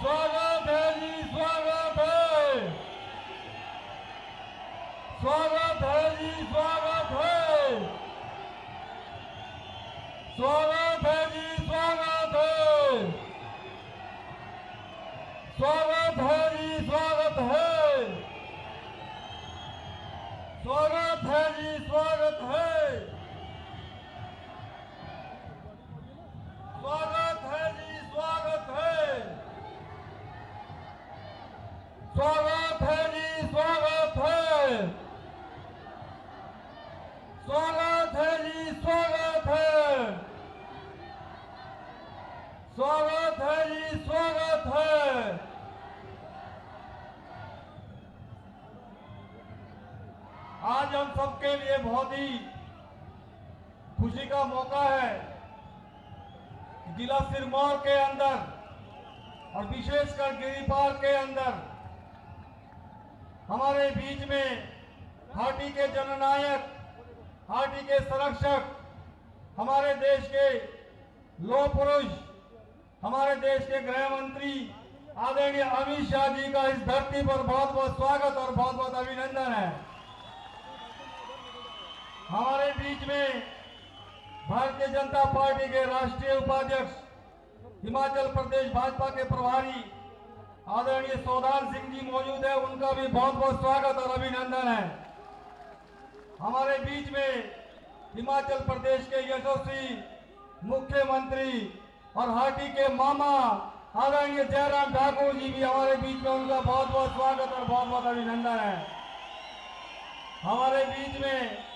स्वागत है जी, स्वागत है। स्वागत है जी, स्वागत है। स्वागत है जी, स्वागत है। स्वागत है जी, स्वागत है। स्वागत है जी, स्वागत है। स्वागत है जी, स्वागत है। स्वागत है जी, स्वागत है। स्वागत है जी, स्वागत है। स्वागत है जी, स्वागत है। आज हम सबके लिए बहुत ही खुशी का मौका है। जिला सिरमौर के अंदर और विशेषकर गिरिपार के अंदर हमारे बीच में हाटी के जननायक, हाटी के संरक्षक, हमारे देश के लौह पुरुष, हमारे देश के गृह मंत्री आदरणीय अमित शाह जी का इस धरती पर बहुत बहुत स्वागत और बहुत बहुत अभिनंदन है। हमारे बीच में भारतीय जनता पार्टी के राष्ट्रीय उपाध्यक्ष, हिमाचल प्रदेश भाजपा के प्रभारी आदरणीय सौदान सिंह जी मौजूद है, उनका भी बहुत बहुत स्वागत और अभिनंदन है। हमारे बीच में हिमाचल प्रदेश के यशस्वी मुख्यमंत्री और हाटी के मामा आदरणीय जयराम ठाकुर जी भी हमारे बीच में, उनका बहुत बहुत स्वागत और बहुत बहुत अभिनंदन है। हमारे बीच में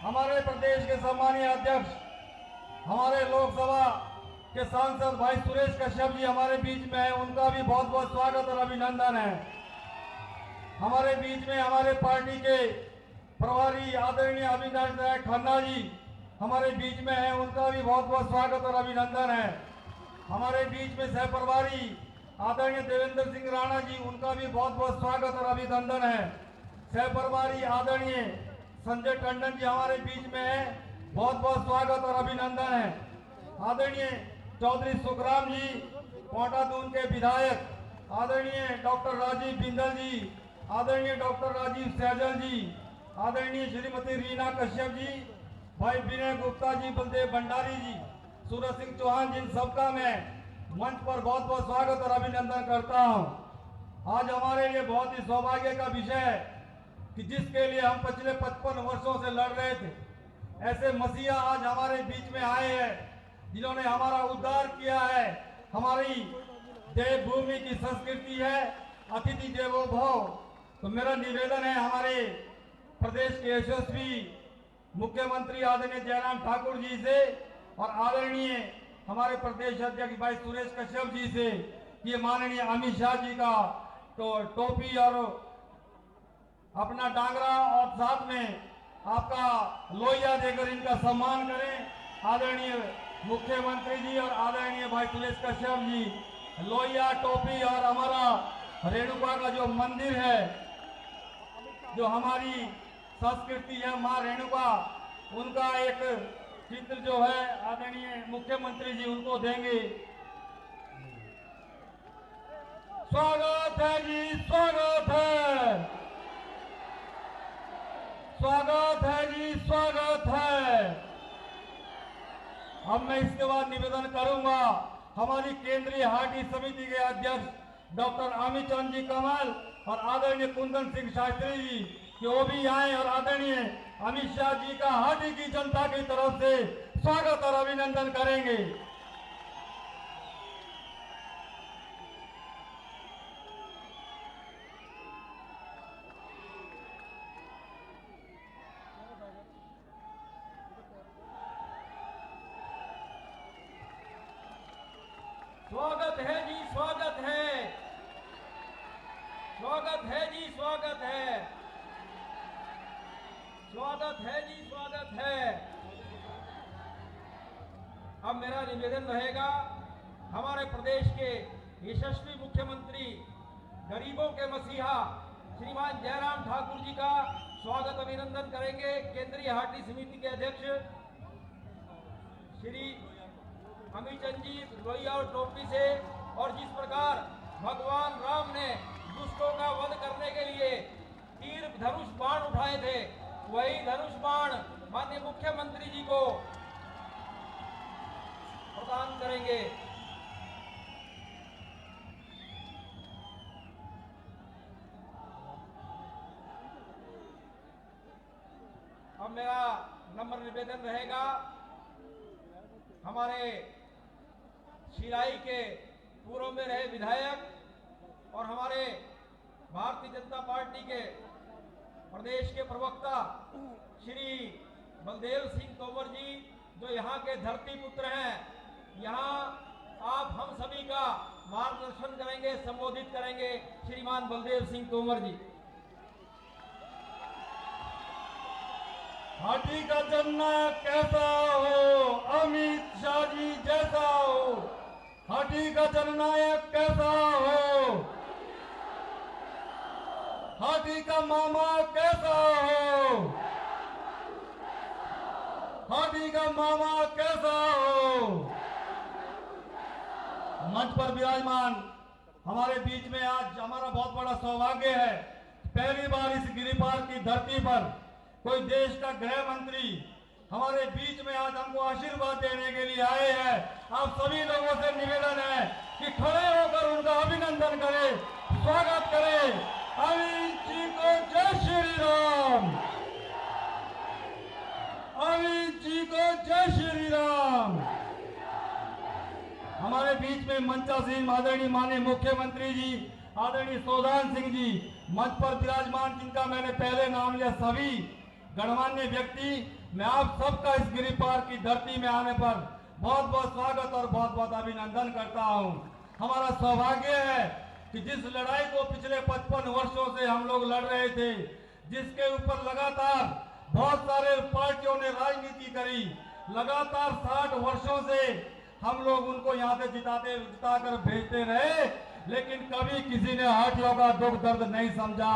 हमारे प्रदेश के सम्मानीय अध्यक्ष, हमारे लोकसभा के सांसद भाई सुरेश कश्यप जी हमारे बीच में है, उनका भी बहुत बहुत स्वागत और अभिनंदन है। हमारे बीच में हमारे पार्टी के प्रभारी आदरणीय अविनाश राय खन्ना जी हमारे बीच में है, उनका भी बहुत बहुत स्वागत और अभिनंदन है। हमारे बीच में सह प्रभारी आदरणीय देवेंद्र सिंह राणा जी, उनका भी बहुत बहुत स्वागत और अभिनंदन है। सह प्रभारी आदरणीय संजय टंडन जी हमारे बीच में है, बहुत बहुत स्वागत और अभिनंदन है। आदरणीय चौधरी सुखराम जी, कोटा दून के विधायक, आदरणीय डॉक्टर राजीव बिंदल जी, आदरणीय डॉक्टर राजीव सहजल जी, आदरणीय श्रीमती रीना कश्यप जी, भाई विनय गुप्ता जी, बलदेव भंडारी जी, सूरज सिंह चौहान, जिन सबका मैं मंच पर बहुत बहुत स्वागत और अभिनंदन करता हूं। आज हमारे लिए बहुत ही सौभाग्य का विषय है कि जिसके लिए हम पिछले 55 वर्षों से लड़ रहे थे, ऐसे मसीहा आज हमारे बीच में आए हैं जिन्होंने हमारा उद्धार किया है। हमारी देवभूमि की संस्कृति है अतिथि देवो भव। तो मेरा निवेदन है हमारे प्रदेश के यशस्वी मुख्यमंत्री आदरणीय जयराम ठाकुर जी से और आदरणीय हमारे प्रदेश अध्यक्ष भाई सुरेश कश्यप जी से, ये माननीय अमित शाह जी का तो टोपी और अपना डांगरा और साथ में आपका लोहिया देकर इनका सम्मान करें। आदरणीय मुख्यमंत्री जी और आदरणीय भाई सुरेश कश्यप जी, लोहिया, टोपी और हमारा रेणुका का जो मंदिर है, जो हमारी संस्कृति है माँ रेणुका, उनका एक चित्र जो है आदरणीय मुख्यमंत्री जी उनको देंगे। स्वागत है जी, स्वागत है। स्वागत है जी, स्वागत है। अब मैं इसके बाद निवेदन करूंगा हमारी केंद्रीय हाटी समिति के अध्यक्ष डॉक्टर अमित चंद जी कमल और आदरणीय कुंदन सिंह शास्त्री जी कि वो भी आए और आदरणीय अमित शाह जी का हाटी की जनता की तरफ से स्वागत और अभिनंदन करेंगे। स्वागत है जी, स्वागत है। स्वागत है जी, स्वागत है। स्वागत है जी, स्वागत है। अब मेरा निवेदन रहेगा हमारे प्रदेश के यशस्वी मुख्यमंत्री, गरीबों के मसीहा श्रीमान जयराम ठाकुर जी का स्वागत अभिनंदन करेंगे। केंद्रीय हाटी समिति के अध्यक्ष श्री अमित चंद जी लोहिया और टोपी से और जिस प्रकार भगवान राम ने दुष्टों का वध करने के लिए तीर धनुष बाण उठाए थे, वही धनुष बाण माननीय मुख्यमंत्री जी को प्रदान करेंगे। अब मेरा नम्र निवेदन रहेगा, हमारे शिलाई के पूर्व में रहे विधायक और हमारे भारतीय जनता पार्टी के प्रदेश के प्रवक्ता श्री बलदेव सिंह तोमर जी, जो यहाँ के धरती पुत्र हैं, यहाँ आप हम सभी का मार्गदर्शन करेंगे, संबोधित करेंगे। श्रीमान बलदेव सिंह तोमर जी। हाथी का जननायक कैसा हो, अमित शाह जी जैसा हो। हाथी का जननायक कैसा हो, हाथी का मामा कैसा हो, हाथी का मामा कैसा हो। मंच पर विराजमान हमारे बीच में आज हमारा बहुत बड़ा सौभाग्य है, पहली बार इस गिरिपार की धरती पर कोई देश का गृह मंत्री हमारे बीच में आज हमको आशीर्वाद देने के लिए आए हैं। आप सभी लोगों से निवेदन है कि खड़े होकर उनका अभिनंदन करें, स्वागत करें। अमित जी को जय श्री राम, अमित जी को जय श्री राम। हमारे बीच में मंचासीन आदरणीय माननीय मुख्यमंत्री जी आदरणीय सौदान सिंह जी मंच पर विराजमान, जिनका मैंने पहले नाम लिया, सभी गणमान्य व्यक्ति, मैं आप सबका इस गिरिपार की धरती में आने पर बहुत बहुत स्वागत और बहुत बहुत अभिनंदन करता हूं। हमारा सौभाग्य है कि जिस लड़ाई को पिछले 55 वर्षों से हम लोग लड़ रहे थे, जिसके ऊपर लगातार बहुत सारे पार्टियों ने राजनीति करी, लगातार 60 वर्षों से हम लोग उनको यहाँ से जिताकर भेजते रहे, लेकिन कभी किसी ने हाथियों का दुख दर्द नहीं समझा।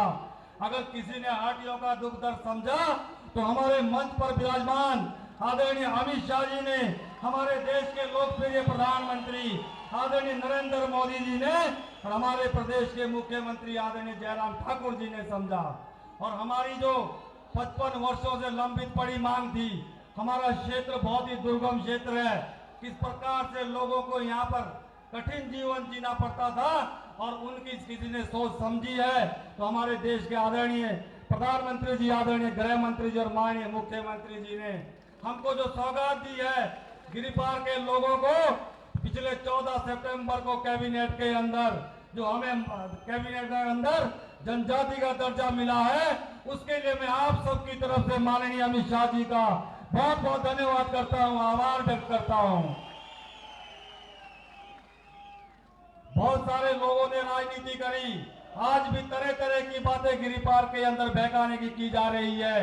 अगर किसी ने हाथियों का दुख दर्द समझा तो हमारे मंच पर विराजमान आदरणीय अमित शाह जी ने, हमारे देश के लोकप्रिय प्रधानमंत्री आदरणीय नरेंद्र मोदी जी ने और हमारे प्रदेश के मुख्यमंत्री आदरणीय जयराम ठाकुर जी ने समझा। और हमारी जो 55 वर्षों से लंबित पड़ी मांग थी, हमारा क्षेत्र बहुत ही दुर्गम क्षेत्र है, किस प्रकार से लोगों को यहाँ पर कठिन जीवन जीना पड़ता था और उनकी किसी ने सोच समझी है, तो हमारे देश के आदरणीय प्रधानमंत्री जी, आदरणीय गृह मंत्री जी और माननीय मुख्यमंत्री जी ने हमको जो सौगात दी है, गिरिपार के लोगों को पिछले 14 सितंबर को कैबिनेट के अंदर जो हमें कैबिनेट के अंदर जनजाति का दर्जा मिला है, उसके लिए मैं आप सबकी तरफ से माननीय अमित शाह जी का बहुत बहुत धन्यवाद करता हूं, आभार व्यक्त करता हूं। बहुत सारे लोगों ने राजनीति करी, आज भी तरह तरह की बातें गिरिपार के अंदर बहकाने की जा रही है,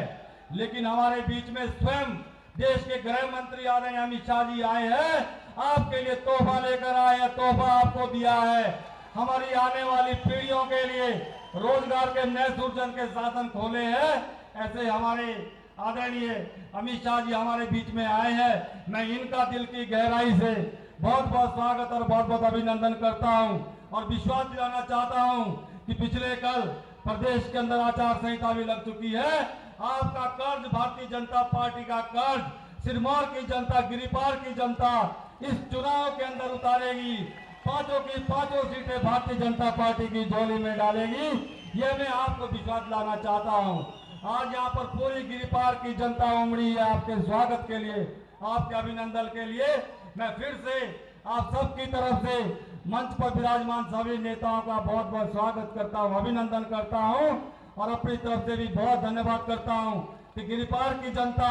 लेकिन हमारे बीच में स्वयं देश के गृह मंत्री आदरणीय अमित शाह जी आए हैं, आपके लिए तोहफा लेकर आए हैं, तोहफा आपको दिया है। हमारी आने वाली पीढ़ियों के लिए रोजगार के नए सृजन के साधन खोले हैं, ऐसे हमारे आदरणीय अमित शाह जी हमारे बीच में आए हैं। मैं इनका दिल की गहराई से बहुत बहुत स्वागत और बहुत बहुत अभिनंदन करता हूं और विश्वास दिलाना चाहता हूं कि पिछले कल प्रदेश के अंदर आचार संहिता भी लग चुकी है। आपका कर्ज, भारतीय जनता पार्टी का कर्ज सिरमौर की जनता, गिरिपार की जनता इस चुनाव के अंदर उतारेगी, पांचों की पांचों सीटें भारतीय जनता पार्टी की झोली में डालेगी, यह मैं आपको विश्वास दिलाना चाहता हूं। आज यहाँ पर पूरी गिरिपार की जनता उमड़ी है आपके स्वागत के लिए, आपके अभिनंदन के लिए। मैं फिर से आप सबकी तरफ से मंच पर विराजमान सभी नेताओं का बहुत बहुत स्वागत करता हूं, अभिनंदन करता हूं और अपनी तरफ से भी बहुत धन्यवाद करता हूं कि गिरिपार की जनता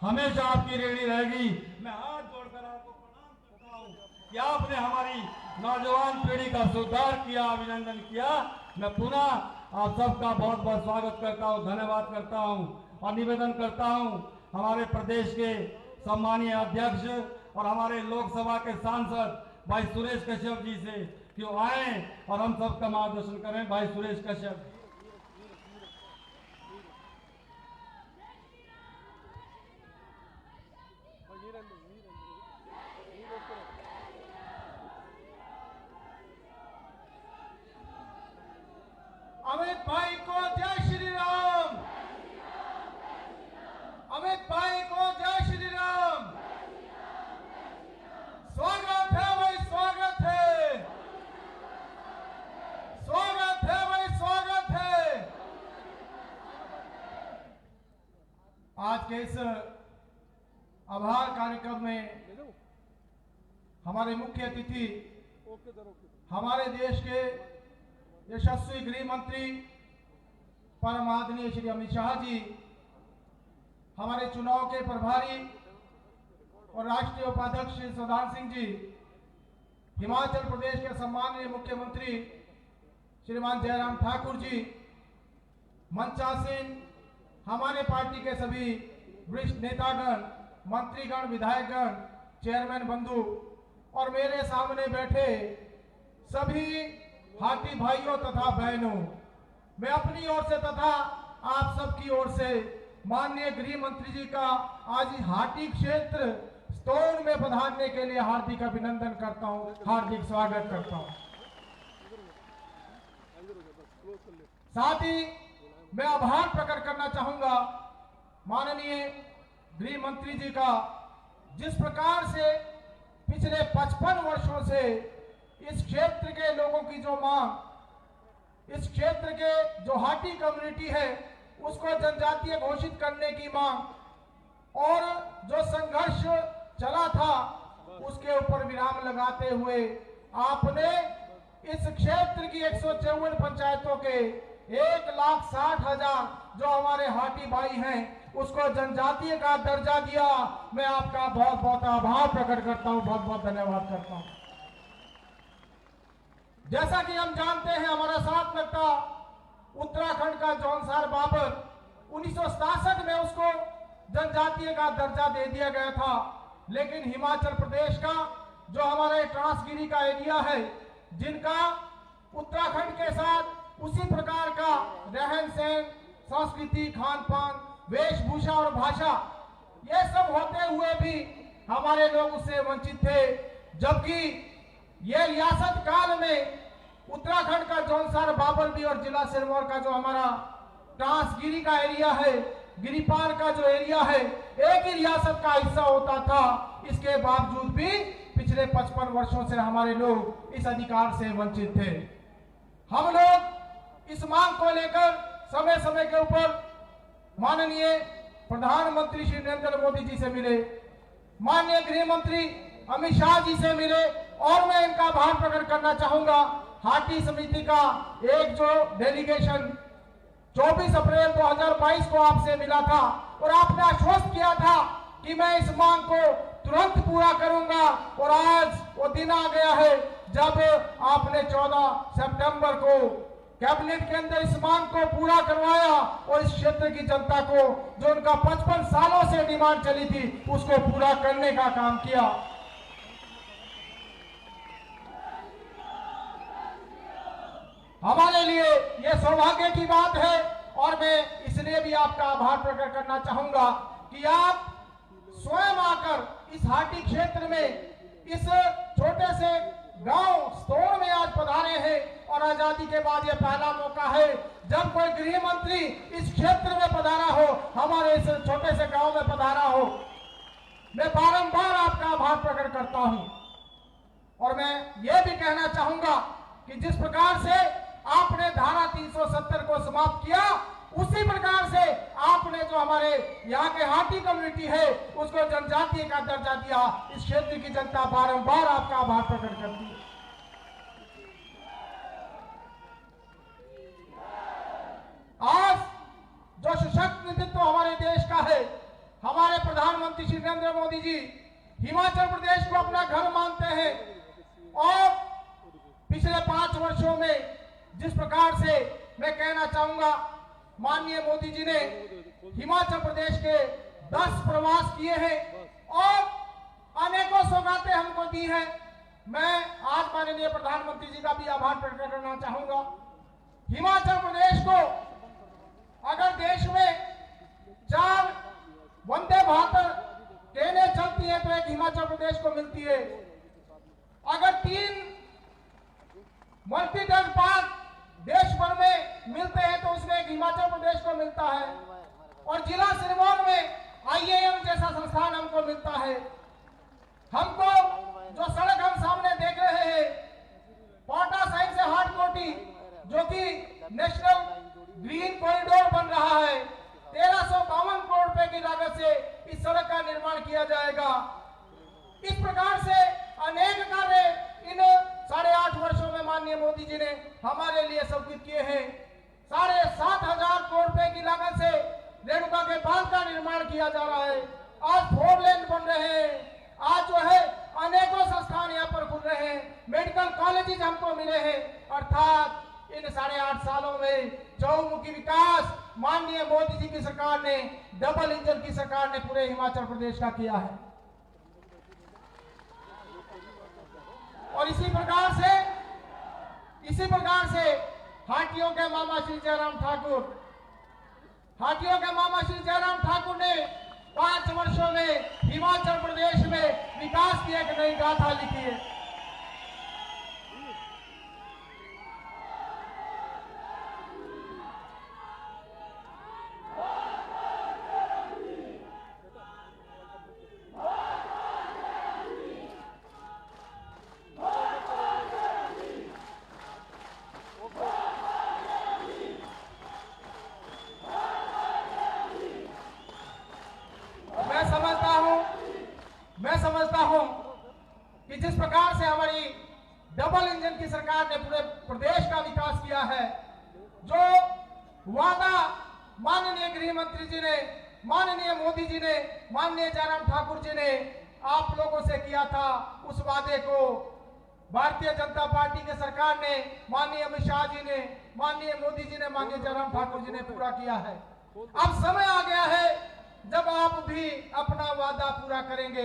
हमेशा आपकी ऋणी रहेगी। मैं हाथ जोड़कर आपको प्रणाम करता हूं कि आपने हमारी नौजवान पीढ़ी का सुधार किया, अभिनंदन किया। मैं पुनः आप सबका बहुत बहुत स्वागत करता हूं, धन्यवाद करता हूं और निवेदन करता हूं हमारे प्रदेश के सम्मानीय अध्यक्ष और हमारे लोकसभा के सांसद भाई सुरेश कश्यप जी से कि वो आए और हम सबका मार्गदर्शन करें। भाई सुरेश कश्यप। हमारे मुख्य अतिथि हमारे देश के यशस्वी गृह मंत्री परम आदरणीय श्री अमित शाह जी, हमारे चुनाव के प्रभारी और राष्ट्रीय उपाध्यक्ष श्री सौदान सिंह जी, हिमाचल प्रदेश के सम्माननीय मुख्यमंत्री श्रीमान जयराम ठाकुर जी, मंचासीन हमारे पार्टी के सभी वरिष्ठ नेतागण, मंत्रीगण, विधायकगण, चेयरमैन बंधु और मेरे सामने बैठे सभी हाथी भाइयों तथा बहनों, मैं अपनी ओर से तथा आप सबकी ओर से माननीय गृह मंत्री जी का आज हाटी क्षेत्र स्टोन में पधारने के लिए हार्दिक अभिनंदन करता हूं, हार्दिक स्वागत करता हूं। साथ ही मैं आभार प्रकट करना चाहूंगा माननीय गृह मंत्री जी का, जिस प्रकार से पिछले 55 वर्षों से इस क्षेत्र के लोगों की जो मांग, इस क्षेत्र के जो हाटी कम्युनिटी है उसको जनजातीय घोषित करने की मांग और जो संघर्ष चला था उसके ऊपर विराम लगाते हुए आपने इस क्षेत्र की 154 पंचायतों के 1,60,000 जो हमारे हाटी भाई हैं उसको जनजातीय का दर्जा दिया। मैं आपका बहुत बहुत आभार प्रकट करता हूं, बहुत बहुत धन्यवाद करता हूं। जैसा कि हम जानते हैं, हमारा साथ लगता उत्तराखंड का जौनसार बाबर 1967 में उसको जनजातीय का दर्जा दे दिया गया था, लेकिन हिमाचल प्रदेश का जो हमारे ट्रांसगिरी का एरिया है, जिनका उत्तराखंड के साथ उसी प्रकार का रहन सहन, संस्कृति, खान पान, वेशभूषा और भाषा, ये सब होते हुए भी हमारे लोग उससे वंचित थे। जबकि ये रियासत काल में उत्तराखंड का जौनसार बाबरबी और जिला सिरमौर का जो हमारा ट्रांसगिरी का एरिया है, गिरिपार का जो एरिया है, एक ही रियासत का हिस्सा होता था। इसके बावजूद भी पिछले 55 वर्षों से हमारे लोग इस अधिकार से वंचित थे। हम लोग इस मांग को लेकर समय समय के ऊपर माननीय प्रधानमंत्री श्री नरेंद्र मोदी जी से मिले, माननीय गृह मंत्री अमित शाह जी से मिले और मैं इनका आभार प्रकट करना चाहूंगा। हाटी समिति का एक जो डेलीगेशन 24 अप्रैल 2022 को आपसे मिला था और आपने आश्वस्त किया था कि मैं इस मांग को तुरंत पूरा करूंगा, और आज वो दिन आ गया है जब आपने 14 सितंबर को कैबिनेट के अंदर इस मांग को पूरा करवाया और इस क्षेत्र की जनता को जो उनका 55 सालों से डिमांड चली थी उसको पूरा करने का काम किया। हमारे लिए यह सौभाग्य की बात है और मैं इसलिए भी आपका आभार प्रकट करना चाहूंगा कि आप स्वयं आकर इस हाटी क्षेत्र में, इस छोटे से गांव स्टोन में आज पधारे हैं और आजादी के बाद यह पहला मौका है जब कोई गृह मंत्री इस क्षेत्र में पधारा हो, हमारे इस छोटे से गांव में पधारा हो। मैं बारंबार आपका आभार प्रकट करता हूं और मैं यह भी कहना चाहूंगा कि जिस प्रकार से आपने धारा 370 को समाप्त किया, उसी प्रकार से आपने जो हमारे यहाँ के हाटी कम्युनिटी है उसको जनजातीय का दर्जा दिया। इस क्षेत्र की जनता बारंबार आपका आभार प्रकट करती है। आज जो सशक्त नेतृत्व हमारे देश का है, हमारे प्रधानमंत्री श्री नरेंद्र मोदी जी हिमाचल प्रदेश को अपना घर मानते हैं और पिछले 5 वर्षों में जिस प्रकार से मैं कहना चाहूंगा, माननीय मोदी जी ने हिमाचल प्रदेश के 10 प्रवास किए हैं और अनेकों सौगातें हमको दी हैं। मैं आज माननीय प्रधानमंत्री जी का भी आभार प्रकट करना चाहूंगा। हिमाचल प्रदेश को अगर देश में 4 वंदे भारत ट्रेनें चलती है तो एक हिमाचल प्रदेश को मिलती है। अगर 3 मल्टी ड्रग पार्क देश भर में मिलते हैं तो उसमें एक हिमाचल प्रदेश को मिलता है और जिला सिरमौर में IIM जैसा संस्थान हमको मिलता है। हमको जो सड़क हम सामने देख रहे हैं, पाटा साइड से हाटकोटी, जो कि नेशनल ग्रीन कॉरिडोर बन रहा है, 1352 करोड़ रुपए की लागत से इस सड़क का निर्माण किया जाएगा। इस प्रकार से अनेक कार्य माननीय मोदी जी ने हमारे लिए सब कुछ किए हैं। 7,500 करोड़ रुपए की लागत से रेणुका के बांध का निर्माण किया जा रहा है। आज 4 लेन बन रहे हैं। आज जो है अनेकों संस्थान यहाँ पर खुल रहे हैं, मेडिकल कॉलेजेस हमको मिले हैं। अर्थात इन 8.5 सालों में चहुमुखी विकास माननीय मोदी जी की सरकार ने, डबल इंजन की सरकार ने पूरे हिमाचल प्रदेश का किया है। और इसी प्रकार से हाटियों के मामा श्री जयराम ठाकुर ने 5 वर्षों में हिमाचल प्रदेश में विकास की एक नई गाथा लिखी है। मैं समझता हूं कि जिस प्रकार से हमारी डबल इंजन की सरकार ने पूरे प्रदेश का विकास किया है, जो वादा माननीय गृह मंत्री जी ने, माननीय मोदी जी ने, माननीय जयराम ठाकुर जी ने आप लोगों से किया था, उस वादे को भारतीय जनता पार्टी की सरकार ने, माननीय अमित शाह जी ने, माननीय मोदी जी ने, माननीय जयराम ठाकुर जी ने पूरा किया है। अब समय आ गया है जब आप भी अपना वादा पूरा करेंगे।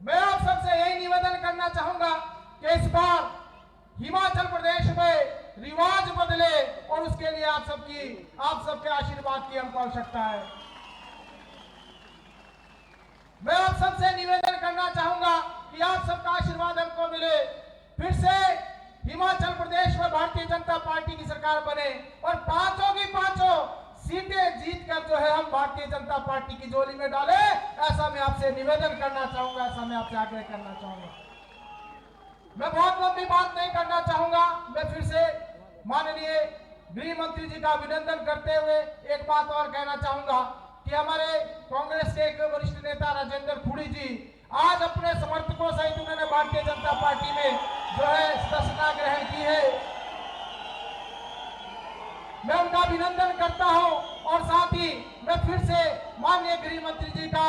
मैं आप सबसे यही निवेदन करना चाहूंगा कि इस बार हिमाचल प्रदेश में रिवाज बदले और उसके लिए आप सबके आशीर्वाद की हमको आवश्यकता है। मैं आप सबसे निवेदन करना चाहूंगा कि आप सबका आशीर्वाद हमको मिले, फिर से हिमाचल प्रदेश में भारतीय जनता पार्टी की सरकार बने और 5 की 5 सीटें जीतकर जो है हम भारतीय जनता पार्टी की झोली में डाले। ऐसा मैं आपसे निवेदन करना चाहूंगा, ऐसा मैं आपसे आग्रह करना चाहूंगा। मैं बहुत लंबी बात नहीं करना चाहूंगा। मैं फिर से माननीय गृह मंत्री जी का अभिनंदन करते हुए एक बात और कहना चाहूंगा कि हमारे कांग्रेस के एक वरिष्ठ नेता राजेंद्र खुड़ी जी आज अपने समर्थकों सहित उन्होंने भारतीय जनता पार्टी में जो है सदस्यता ग्रहण की है। मैं उनका अभिनंदन करता हूं और साथ ही मैं फिर से माननीय गृह मंत्री जी का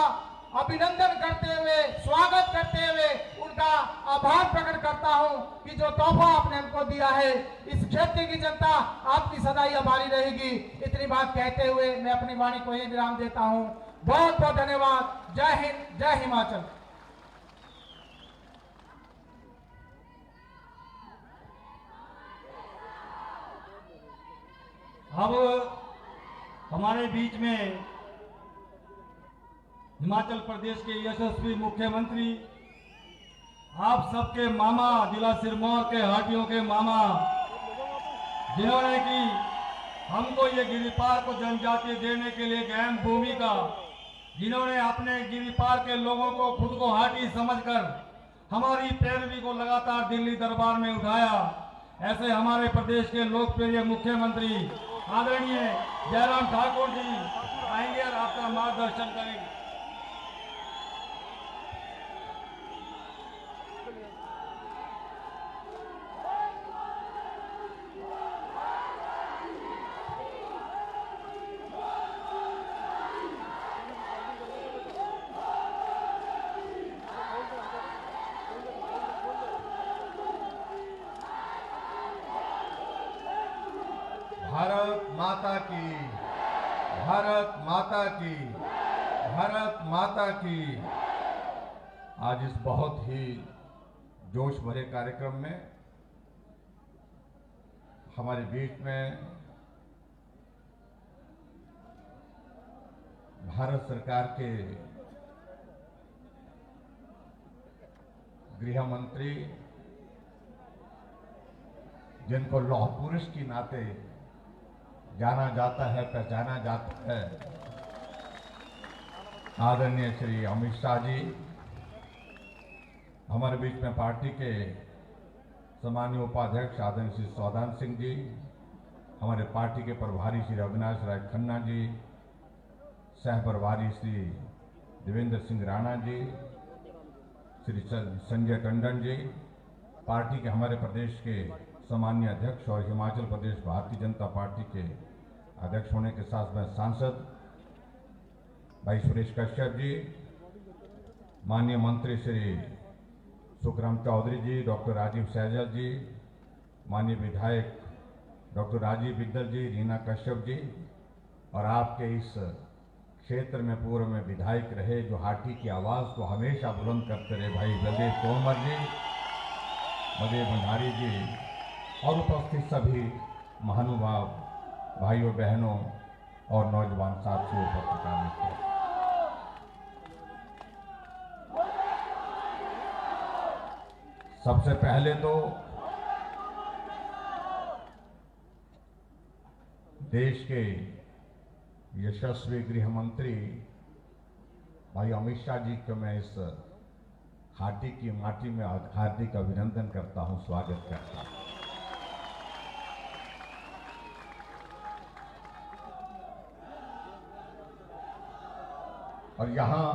अभिनंदन करते हुए, स्वागत करते हुए उनका आभार प्रकट करता हूं कि जो तोहफा आपने हमको दिया है, इस क्षेत्र की जनता आपकी सदा ही आभारी रहेगी। इतनी बात कहते हुए मैं अपनी वाणी को यही विराम देता हूं। बहुत बहुत धन्यवाद। जय हिंद, जय हिमाचल। अब हमारे बीच में हिमाचल प्रदेश के यशस्वी मुख्यमंत्री, आप सबके मामा, जिला सिरमौर के हाटियों के मामा, जिन्होंने कि हमको ये गिरिपार को जनजाति देने के लिए एक अहम भूमिका, जिन्होंने अपने गिरिपार के लोगों को खुद को हाटी समझकर हमारी पैरवी को लगातार दिल्ली दरबार में उठाया, ऐसे हमारे प्रदेश के लोकप्रिय मुख्यमंत्री आदरणीय जयराम ठाकुर जी आएंगे और आपका मार्गदर्शन करेंगे। भारत माता की, भारत माता की, भारत माता की। आज इस बहुत ही जोश भरे कार्यक्रम में हमारे बीच में भारत सरकार के गृह मंत्री, जिनको लौह पुरुष की नाते जाना जाता है, पहचाना जाता है, आदरणीय श्री अमित शाह जी, हमारे बीच में पार्टी के सम्मानीय उपाध्यक्ष आदरणीय श्री सौदान सिंह जी, हमारे पार्टी के प्रभारी श्री अविनाश राय खन्ना जी, सह प्रभारी श्री देवेंद्र सिंह राणा जी, श्री संजय टंडन जी, पार्टी के हमारे प्रदेश के सामान्य अध्यक्ष और हिमाचल प्रदेश भारतीय जनता पार्टी के अध्यक्ष होने के साथ में सांसद भाई सुरेश कश्यप जी, माननीय मंत्री श्री सुखराम चौधरी जी, डॉक्टर राजीव सहजल जी, माननीय विधायक डॉक्टर राजीव बिद्दल जी, रीना कश्यप जी, और आपके इस क्षेत्र में पूर्व में विधायक रहे जो हाटी की आवाज़ को हमेशा बुलंद करते रहे भाई बलदेव तोमर जी, बलदेव भंडारी जी, और उपस्थित सभी महानुभाव भाइयों बहनों और नौजवान साथियों पत्रकार मित्रों, सबसे पहले तो देश के यशस्वी गृह मंत्री भाई अमित शाह जी को मैं इस हाटी की माटी में हार्दिक अभिनंदन करता हूं, स्वागत करता हूं। और यहां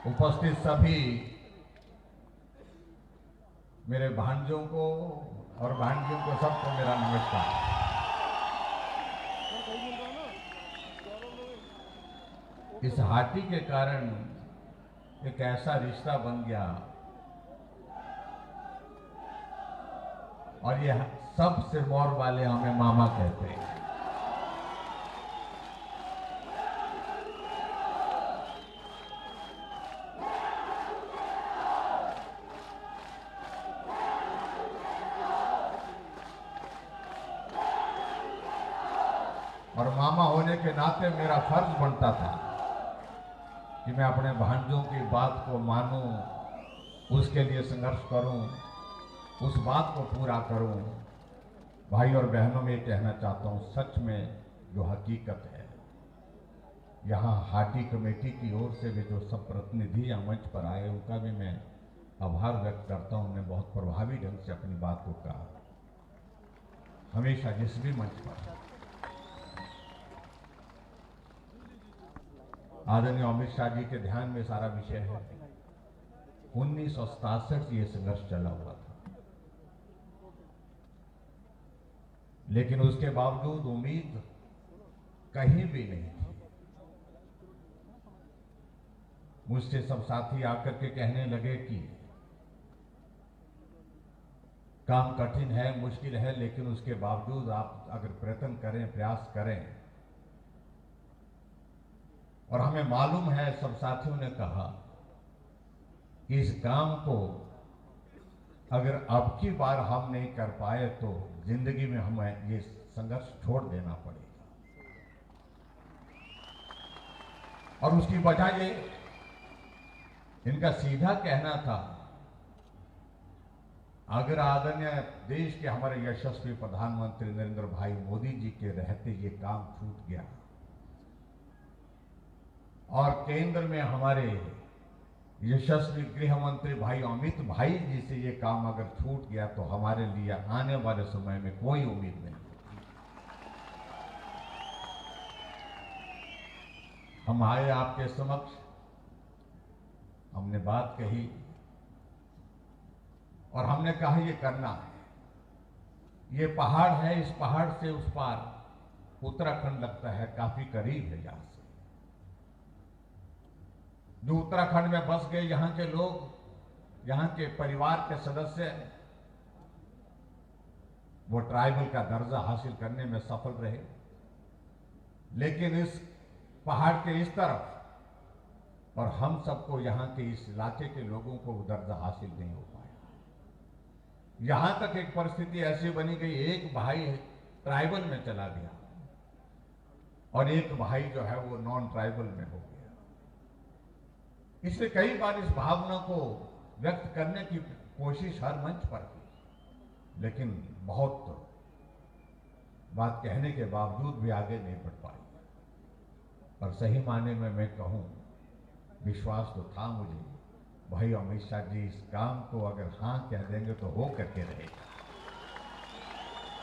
उपस्थित सभी मेरे भांजों को और भांजियों को सबको मेरा नमस्कार। इस हाटी के कारण एक ऐसा रिश्ता बन गया और ये सब सिरमौर वाले हमें मामा कहते हैं। और मामा होने के नाते मेरा फर्ज बनता था कि मैं अपने भांजों की बात को मानूं, उसके लिए संघर्ष करूं, उस बात को पूरा करूं। भाई और बहनों में कहना चाहता हूं, सच में जो हकीकत है, यहाँ हाटी कमेटी की ओर से भी जो सब प्रतिनिधि या मंच पर आए उनका भी मैं आभार व्यक्त करता हूं। उन्होंने बहुत प्रभावी ढंग से अपनी बात को कहा। हमेशा जिस भी मंच पर आदरणीय अमित शाह जी के ध्यान में सारा विषय है। 1967 ये संघर्ष चला हुआ था, लेकिन उसके बावजूद उम्मीद कहीं भी नहीं थी। मुझसे सब साथी आकर के कहने लगे कि काम कठिन है, मुश्किल है, लेकिन उसके बावजूद आप अगर प्रयत्न करें, प्रयास करें। और हमें मालूम है, सब साथियों ने कहा कि इस काम को अगर अब की बार हम नहीं कर पाए तो जिंदगी में हमें ये संघर्ष छोड़ देना पड़ेगा। और उसकी वजह ये इनका सीधा कहना था, अगर आदरणीय देश के हमारे यशस्वी प्रधानमंत्री नरेंद्र भाई मोदी जी के रहते ये काम छूट गया और केंद्र में हमारे यशस्वी गृह मंत्री भाई अमित भाई जी से ये काम अगर छूट गया तो हमारे लिए आने वाले समय में कोई उम्मीद नहीं। हम आए आपके समक्ष, हमने बात कही और हमने कहा ये करना है। ये पहाड़ है, इस पहाड़ से उस पार उत्तराखंड लगता है, काफी करीब है यहां से। जो उत्तराखंड में बस गए यहाँ के लोग, यहाँ के परिवार के सदस्य, वो ट्राइबल का दर्जा हासिल करने में सफल रहे, लेकिन इस पहाड़ के इस तरफ और हम सबको यहाँ के इस इलाके के लोगों को वो दर्जा हासिल नहीं हो पाया। यहां तक एक परिस्थिति ऐसी बनी गई, एक भाई ट्राइबल में चला गया और एक भाई जो है वो नॉन ट्राइबल में हो गया। इसलिए कई बार इस भावना को व्यक्त करने की कोशिश हर मंच पर की, लेकिन बहुत बात कहने के बावजूद भी आगे नहीं बढ़ पाई। और सही मायने में मैं कहूं, विश्वास तो था मुझे भाई अमित शाह जी इस काम को अगर हाँ कह देंगे तो हो करके रहेगा,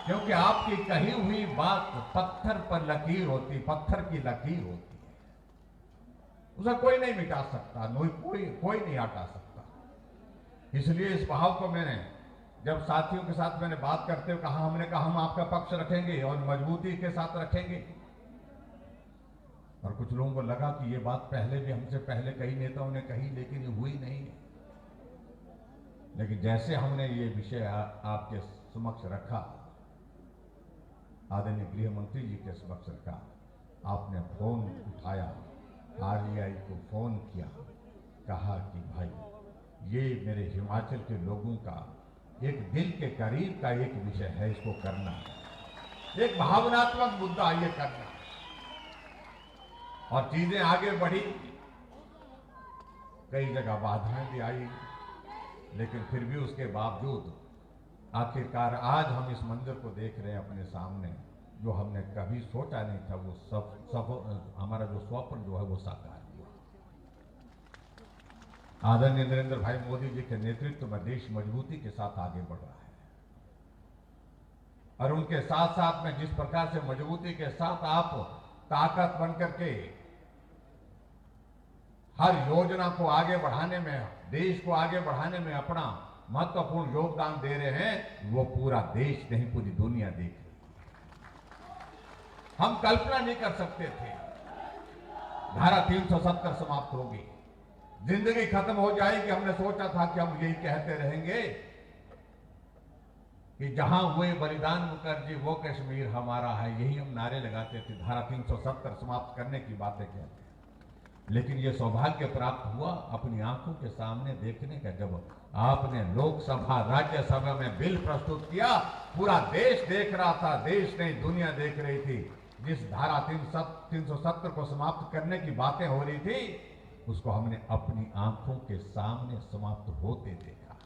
क्योंकि आपकी कही हुई बात पत्थर पर लकीर होती, पत्थर की लकीर होती है, उसे कोई नहीं मिटा सकता, कोई नहीं हटा सकता। इसलिए इस भाव को मैंने जब साथियों के साथ मैंने बात करते हुए कहा, हमने कहा हम आपका पक्ष रखेंगे और मजबूती के साथ रखेंगे। और कुछ लोगों को लगा कि ये बात पहले भी हमसे पहले कई नेताओं ने कही, लेकिन ये हुई नहीं है। लेकिन जैसे हमने ये विषय आपके समक्ष रखा, आदरणीय गृह मंत्री जी के समक्ष रखा, आपने फोन उठाया, आरजीआई को फोन किया, कहा कि भाई ये मेरे हिमाचल के लोगों का एक दिल के करीब का एक विषय है, इसको करना है, एक भावनात्मक मुद्दा ये करना। और चीजें आगे बढ़ी, कई जगह बाधाएं भी आई, लेकिन फिर भी उसके बावजूद आखिरकार आज हम इस मंदिर को देख रहे हैं अपने सामने, जो हमने कभी सोचा नहीं था, वो सब हमारा जो स्वप्न जो है वो साकार हुआ। आदरणीय नरेंद्र भाई मोदी जी के नेतृत्व में देश मजबूती के साथ आगे बढ़ रहा है, और उनके साथ साथ में जिस प्रकार से मजबूती के साथ आप ताकत बनकर के हर योजना को आगे बढ़ाने में, देश को आगे बढ़ाने में अपना महत्वपूर्ण योगदान दे रहे हैं, वो पूरा देश नहीं पूरी दुनिया देख रही। हम कल्पना नहीं कर सकते थे धारा 370 समाप्त होगी, जिंदगी खत्म हो जाएगी। हमने सोचा था कि हम यही कहते रहेंगे कि जहां हुए बलिदान मुखर्जी वो कश्मीर हमारा है, यही हम नारे लगाते थे, धारा 370 समाप्त करने की बातें कहते हैं। लेकिन ये सौभाग्य प्राप्त हुआ अपनी आंखों के सामने देखने का, जब आपने लोकसभा राज्यसभा में बिल प्रस्तुत किया, पूरा देश देख रहा था, देश नहीं दुनिया देख रही थी। जिस धारा 370 को समाप्त करने की बातें हो रही थी, उसको हमने अपनी आंखों के सामने समाप्त होते देखा।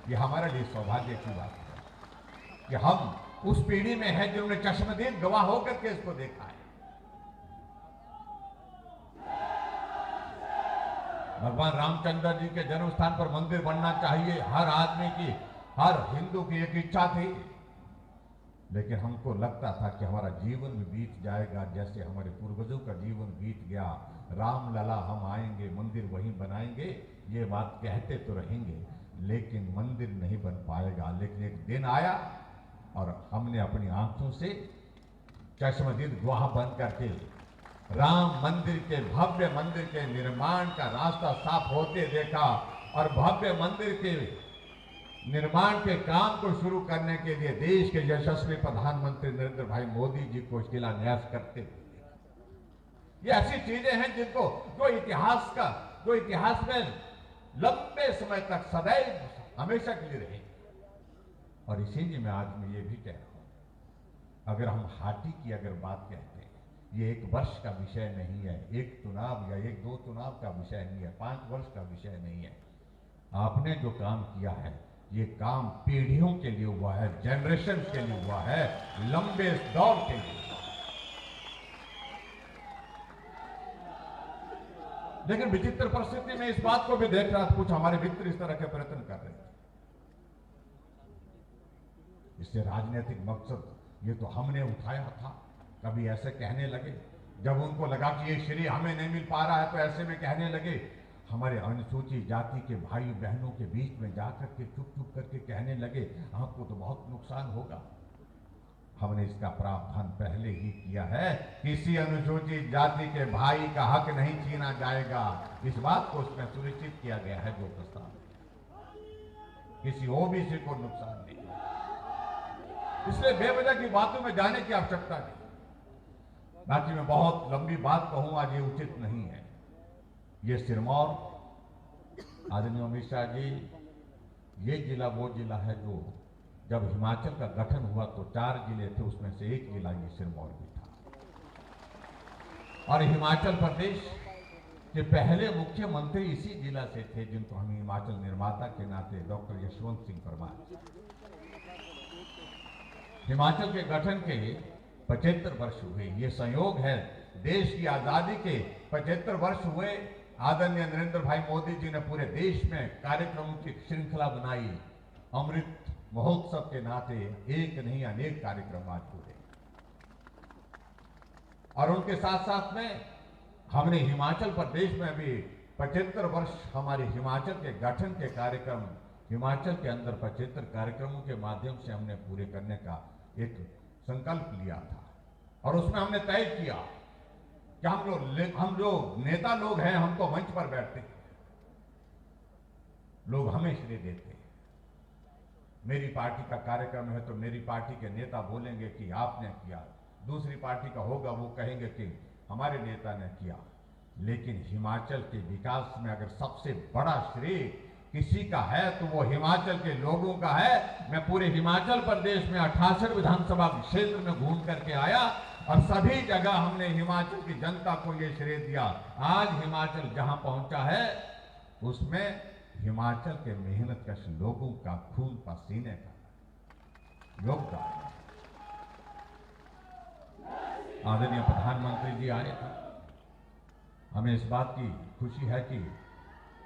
ये हमारे लिए सौभाग्य की बात है कि हम उस पीढ़ी में हैं जिन्होंने चश्मदीद गवाह होकर के इसको देखा है। भगवान रामचंद्र जी के जन्म स्थान पर मंदिर बनना चाहिए, हर आदमी की, हर हिंदू की एक इच्छा थी। लेकिन हमको लगता था कि हमारा जीवन भी बीत जाएगा जैसे हमारे पूर्वजों का जीवन बीत गया। राम लला हम आएंगे, मंदिर वहीं बनाएंगे, ये बात कहते तो रहेंगे, लेकिन मंदिर नहीं बन पाएगा। लेकिन एक दिन आया और हमने अपनी आंखों से चश्मदीद गवाह बन करके राम मंदिर के, भव्य मंदिर के निर्माण का रास्ता साफ होते देखा, और भव्य मंदिर के निर्माण के काम को शुरू करने के लिए देश के यशस्वी प्रधानमंत्री नरेंद्र भाई मोदी जी को शिलान्यास करते हुए। ये ऐसी चीजें हैं जिनको जो इतिहास में लंबे समय तक सदैव हमेशा के लिए रहे। और इसीलिए मैं आज ये भी कह रहा हूं, अगर हम हाटी की अगर बात कहते हैं, ये एक वर्ष का विषय नहीं है, एक चुनाव या एक दो चुनाव का विषय नहीं है, 5 वर्ष का विषय नहीं है। आपने जो काम किया है, ये काम पीढ़ियों के लिए हुआ है, जनरेशन के लिए हुआ है, लंबे दौर के लिए। लेकिन विचित्र परिस्थिति में इस बात को भी देख रहा था, कुछ हमारे मित्र इस तरह के प्रयत्न कर रहे थे। इससे राजनीतिक मकसद ये तो हमने उठाया था, कभी ऐसे कहने लगे, जब उनको लगा कि ये श्रेय हमें नहीं मिल पा रहा है तो ऐसे में कहने लगे, हमारे अनुसूचित जाति के भाई बहनों के बीच में जाकर के चुप चुप करके कहने लगे, आपको तो बहुत नुकसान होगा। हमने इसका प्रावधान पहले ही किया है, किसी अनुसूचित जाति के भाई का हक नहीं छीना जाएगा। इस बात को उसमें सुनिश्चित किया गया है जो प्रस्ताव, किसी ओबीसी को नुकसान नहीं। इसलिए बेवजह की बातों में जाने की आवश्यकता नहीं। बाकी मैं बहुत लंबी बात कहूं, आज ये उचित नहीं है। ये सिरमौर, आदरणीय अमित शाह जी, ये जिला वो जिला है जो जब हिमाचल का गठन हुआ तो 4 जिले थे, उसमें से एक जिला ये सिरमौर भी था। और हिमाचल प्रदेश के पहले मुख्यमंत्री इसी जिला से थे, जिनको हम हिमाचल निर्माता के नाते डॉक्टर यशवंत सिंह परमार। हिमाचल के गठन के 75 वर्ष हुए। ये संयोग है, देश की आजादी के 75 वर्ष हुए। आदरणीय नरेंद्र भाई मोदी जी ने पूरे देश में कार्यक्रमों की श्रृंखला बनाई। अमृत महोत्सव के नाते एक नहीं अनेक कार्यक्रम आज हुए, और उनके साथ साथ में हमने हिमाचल प्रदेश में भी 75 वर्ष हमारे हिमाचल के गठन के कार्यक्रम, हिमाचल के अंदर 75 कार्यक्रमों के माध्यम से हमने पूरे करने का एक संकल्प लिया था। और उसमें हमने तय किया कि हम जो नेता लोग हैं, हम तो मंच पर बैठते हैं, लोग हमें श्रेय देते हैं। मेरी पार्टी का कार्यक्रम है तो मेरी पार्टी के नेता बोलेंगे कि आपने किया, दूसरी पार्टी का होगा वो कहेंगे कि हमारे नेता ने किया। लेकिन हिमाचल के विकास में अगर सबसे बड़ा श्रेय किसी का है तो वो हिमाचल के लोगों का है। मैं पूरे हिमाचल प्रदेश में 68 विधानसभा क्षेत्र में घूम करके आया और सभी जगह हमने हिमाचल की जनता को ये श्रेय दिया। आज हिमाचल जहां पहुंचा है उसमें हिमाचल के मेहनतकश लोगों का खून पसीने का योगदान। आदरणीय प्रधानमंत्री जी आए थे, हमें इस बात की खुशी है कि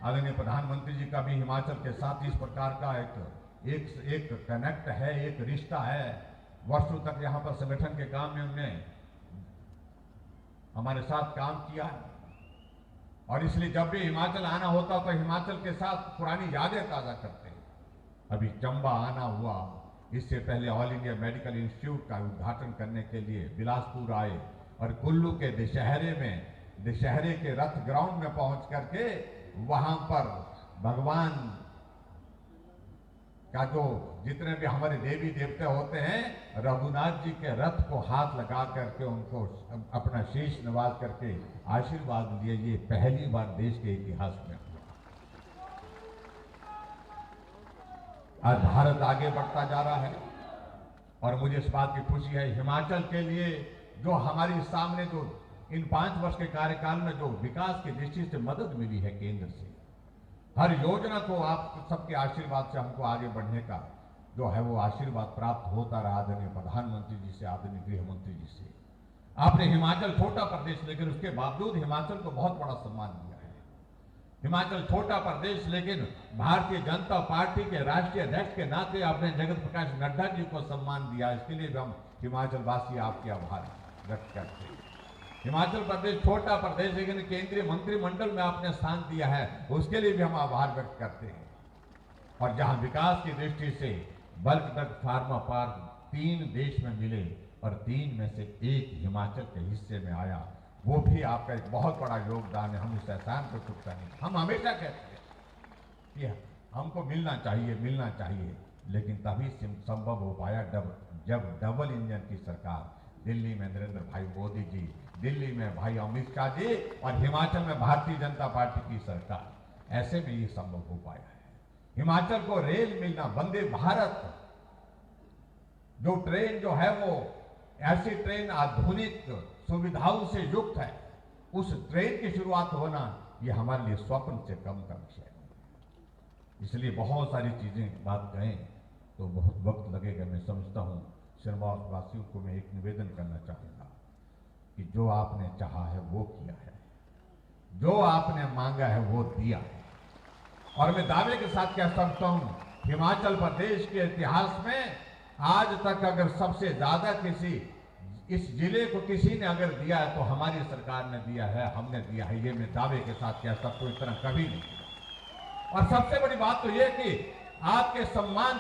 आदरणीय प्रधानमंत्री जी का भी हिमाचल के साथ इस प्रकार का एक कनेक्ट है, एक रिश्ता है। वर्षों तक यहाँ पर संगठन के काम में उन्होंने हमारे साथ काम किया है और इसलिए जब भी हिमाचल आना होता तो हिमाचल के साथ पुरानी यादें ताजा करते हैं। अभी चंबा आना हुआ, इससे पहले ऑल इंडिया मेडिकल इंस्टीट्यूट का उद्घाटन करने के लिए बिलासपुर आए और कुल्लू के दशहरे के रथ ग्राउंड में पहुंच करके वहां पर भगवान का जो जितने भी हमारे देवी देवते होते हैं, रघुनाथ जी के रथ को हाथ लगा करके उनको अपना शीश नवाज करके आशीर्वाद दिए। ये पहली बार देश के इतिहास में हुआ। आज भारत आगे बढ़ता जा रहा है और मुझे इस बात की खुशी है हिमाचल के लिए जो हमारी सामने जो इन 5 वर्ष के कार्यकाल में जो विकास की दृष्टि से मदद मिली है केंद्र से, हर योजना को आप सबके आशीर्वाद से हमको आगे बढ़ने का जो है वो आशीर्वाद प्राप्त होता रहा आदरणीय प्रधानमंत्री जी से, आदरणीय गृह मंत्री जी से। आपने हिमाचल छोटा प्रदेश लेकिन उसके बावजूद हिमाचल को बहुत बड़ा सम्मान दिया है। हिमाचल छोटा प्रदेश लेकिन भारतीय जनता पार्टी के राष्ट्रीय अध्यक्ष के नाते आपने जगत प्रकाश नड्डा जी को सम्मान दिया। इसके लिए भी हम हिमाचल वासी आपके आभार व्यक्त करते हैं। हिमाचल प्रदेश छोटा प्रदेश लेकिन केंद्रीय मंत्रिमंडल में आपने स्थान दिया है, उसके लिए भी हम आभार व्यक्त करते हैं। और जहां विकास की दृष्टि से बल्क ड्रग फार्मा पार्क 3 देश में मिले और 3 में से 1 हिमाचल के हिस्से में आया, वो भी आपका एक बहुत बड़ा योगदान है। हम इस एहसान को चुकता नहीं। हम हमेशा कहते हैं कि हमको मिलना चाहिए, लेकिन तभी संभव हो पाया जब डबल इंजन की सरकार, दिल्ली में नरेंद्र भाई मोदी जी, दिल्ली में भाई अमित शाह जी और हिमाचल में भारतीय जनता पार्टी की सरकार, ऐसे में ये संभव हो पाया है। हिमाचल को रेल मिलना, वंदे भारत जो ट्रेन जो है वो ऐसी ट्रेन आधुनिक सुविधाओं से युक्त है, उस ट्रेन की शुरुआत होना ये हमारे लिए स्वप्न से कम का विषय है। इसलिए बहुत सारी चीजें बात कहें तो बहुत वक्त लगेगा। मैं समझता हूं सिरमौर वासियों को मैं एक निवेदन करना चाहूंगा कि जो आपने चाहा है वो किया है, जो आपने मांगा है वो दिया है। और मैं दावे के साथ कह सकता हूं हिमाचल प्रदेश के इतिहास में आज तक अगर सबसे ज्यादा किसी इस जिले को किसी ने अगर दिया है तो हमारी सरकार ने दिया है, हमने दिया है। ये मैं दावे के साथ कह सकता हूं, इतना कभी नहीं। और सबसे बड़ी बात तो ये कि आपके सम्मान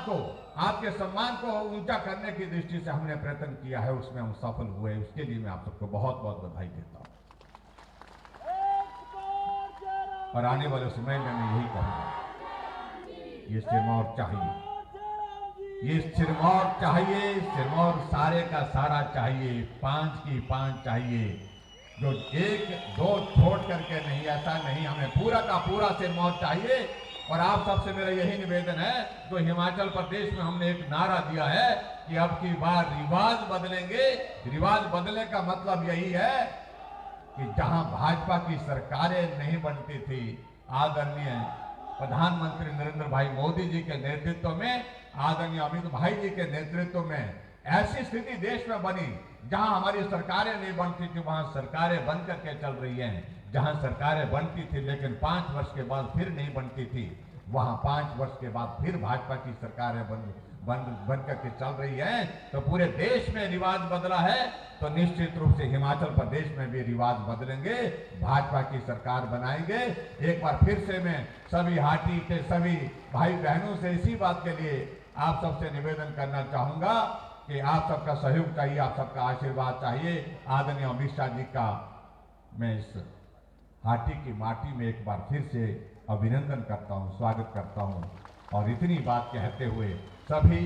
को ऊंचा करने की दृष्टि से हमने प्रयत्न किया है, उसमें हम सफल हुए। उसके लिए मैं आप सबको बहुत बहुत बधाई देता हूं। और आने वाले समय में मैं यही कहूंगा, ये सिरमौर चाहिए, ये सिरमौर चाहिए, सिरमौर सारे का सारा चाहिए, 5 की 5 चाहिए, जो 1-2 छोड़ करके नहीं, ऐसा नहीं, हमें पूरा का पूरा सिरमौर चाहिए। और आप सबसे मेरा यही निवेदन है, जो हिमाचल प्रदेश में हमने एक नारा दिया है कि अब की बार रिवाज बदलेंगे। रिवाज बदलने का मतलब यही है कि जहां भाजपा की सरकारें नहीं बनती थी, आदरणीय प्रधानमंत्री नरेंद्र भाई मोदी जी के नेतृत्व में, आदरणीय अमित भाई जी के नेतृत्व में ऐसी स्थिति देश में बनी जहां हमारी सरकारें नहीं बनती थी, वहां सरकारें बन करके चल रही हैं। जहां सरकारें बनती थी लेकिन 5 वर्ष के बाद फिर नहीं बनती थी, वहां 5 वर्ष के बाद फिर भाजपा की सरकार है बन करके चल रही है, तो पूरे देश में रिवाज बदला है, तो निश्चित रूप से हिमाचल प्रदेश में भी रिवाज बदलेंगे, भाजपा की सरकार बनाएंगे। एक बार फिर से मैं सभी हाटी के सभी भाई बहनों से इसी बात के लिए आप सबसे निवेदन करना चाहूंगा कि आप सबका सहयोग चाहिए, आप सबका आशीर्वाद चाहिए। आदरणीय अमित शाह जी का मैं इस हाटी की माटी में एक बार फिर से अभिनंदन करता हूं, स्वागत करता हूं। और इतनी बात कहते हुए सभी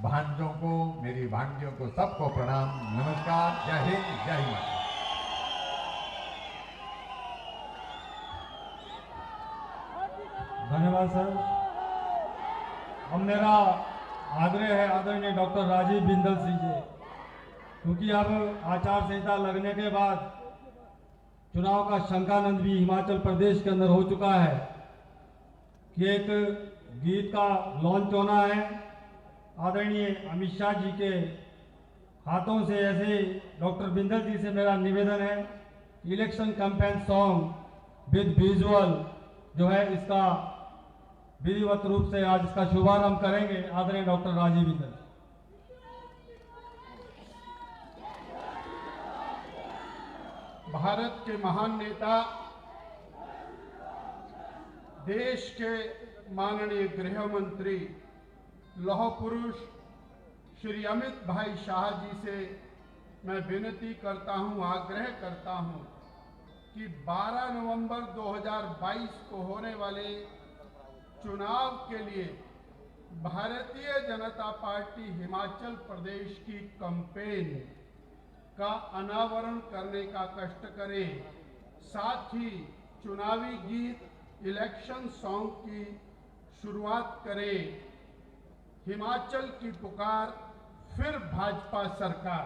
भांजों को, मेरी भांजियों को सबको प्रणाम, नमस्कार, जय हिंद, जय हिंद। धन्यवाद सर। अब मेरा आग्रह है आदरणीय डॉक्टर राजीव बिंदल सिंह जी, क्योंकि अब आचार संहिता लगने के बाद चुनाव का शंकानंद भी हिमाचल प्रदेश के अंदर हो चुका है कि एक गीत का लॉन्च होना है। आदरणीय अमित शाह जी के हाथों से, ऐसे डॉक्टर बिंदल जी से मेरा निवेदन है, election campaign song with visual जो है इसका विधिवत रूप से आज इसका शुभारंभ करेंगे आदरणीय डॉक्टर राजीव बिंदल। भारत के महान नेता, देश के माननीय गृह मंत्री, लौह पुरुष श्री अमित भाई शाह जी से मैं विनती करता हूं, आग्रह करता हूं कि 12 नवंबर 2022 को होने वाले चुनाव के लिए भारतीय जनता पार्टी हिमाचल प्रदेश की कैंपेन का अनावरण करने का कष्ट करें, साथ ही चुनावी गीत इलेक्शन सॉन्ग की शुरुआत करें। हिमाचल की पुकार, फिर भाजपा सरकार।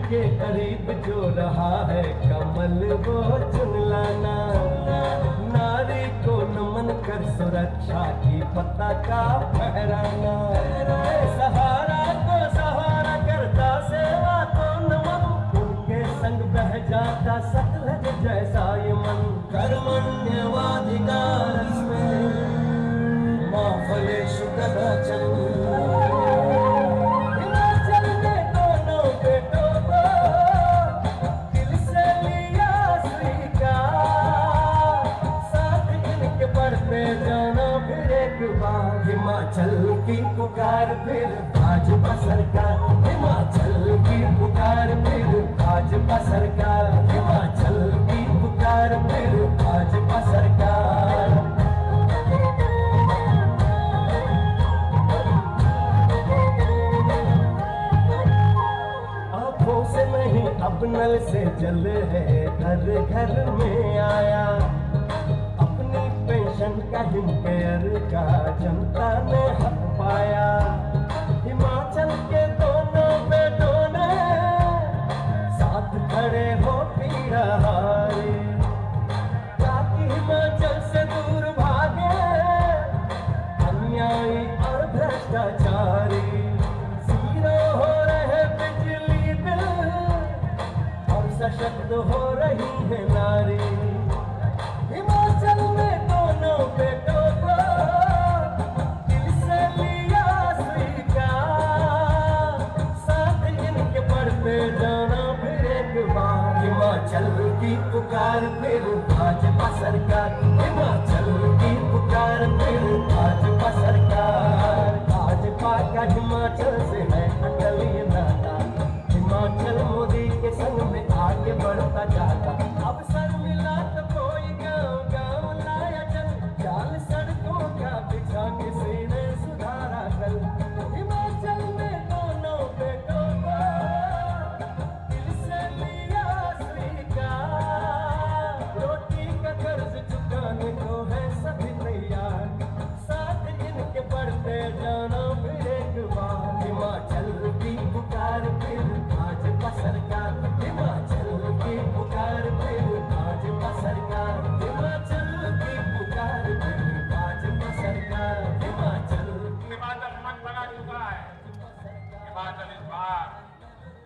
के करीब जो रहा है कमल वो चुन लाना, नारी को नमन कर सुरक्षा की पताका फहराना, सहारा को सहारा करता सेवा को नमन, उनके संग बह जाता सतलज जैसा ये मन, कर्मण्यवाधिकार माँ फलेषु कदाचन। हिमाचल की पुकार फिर भाजपा सरकार, हिमाचल की पुकार फिर भाजपा सरकार, हिमाचल की पुकार फिर भाजपा सरकार। आंखों से नहीं अब नल से जल है घर घर में आया, का हिमकेयर का जनता ने हक पाया, हिमाचल के दोनों बेटों ने साथ खड़े हो पीड़ा हारे, ताकि हिमाचल से दूर भागे अन्यायी और भ्रष्टाचारी, जीरो हो रहे बिजली बिल और सशक्त हो रही है नारी। हिमाचल में दोनों बेटों को की पुकार फिर भाजपा सरकार, हिमाचल की पुकार फिर भाजपा सरकार। भाजपा का हिमाचल से है अटल ये नाता, हिमाचल मोदी के संग में आगे बढ़ता जाता। अब सर मिला तो कोई गाँव गाँव लाया चल, जाल सड़कों का बिछा किसी ने सुधारा कल। हिमाचल में दोनों बेटों को दिल से लिया स्वीकार, रोटी का कर्ज चुकाने को है सभी तैयार, साथ इनके बढ़ते जाना फिर एक बार। हिमाचल की पुकार फिर भाजपा सरकार, हिमाचल की पुकार फिर भाजपा सरकार, हिमाचल की पुकार फिर भाजपा सरकार, हिमाचल। हिमाचल मन बना चुका है। हिमाचल इस बार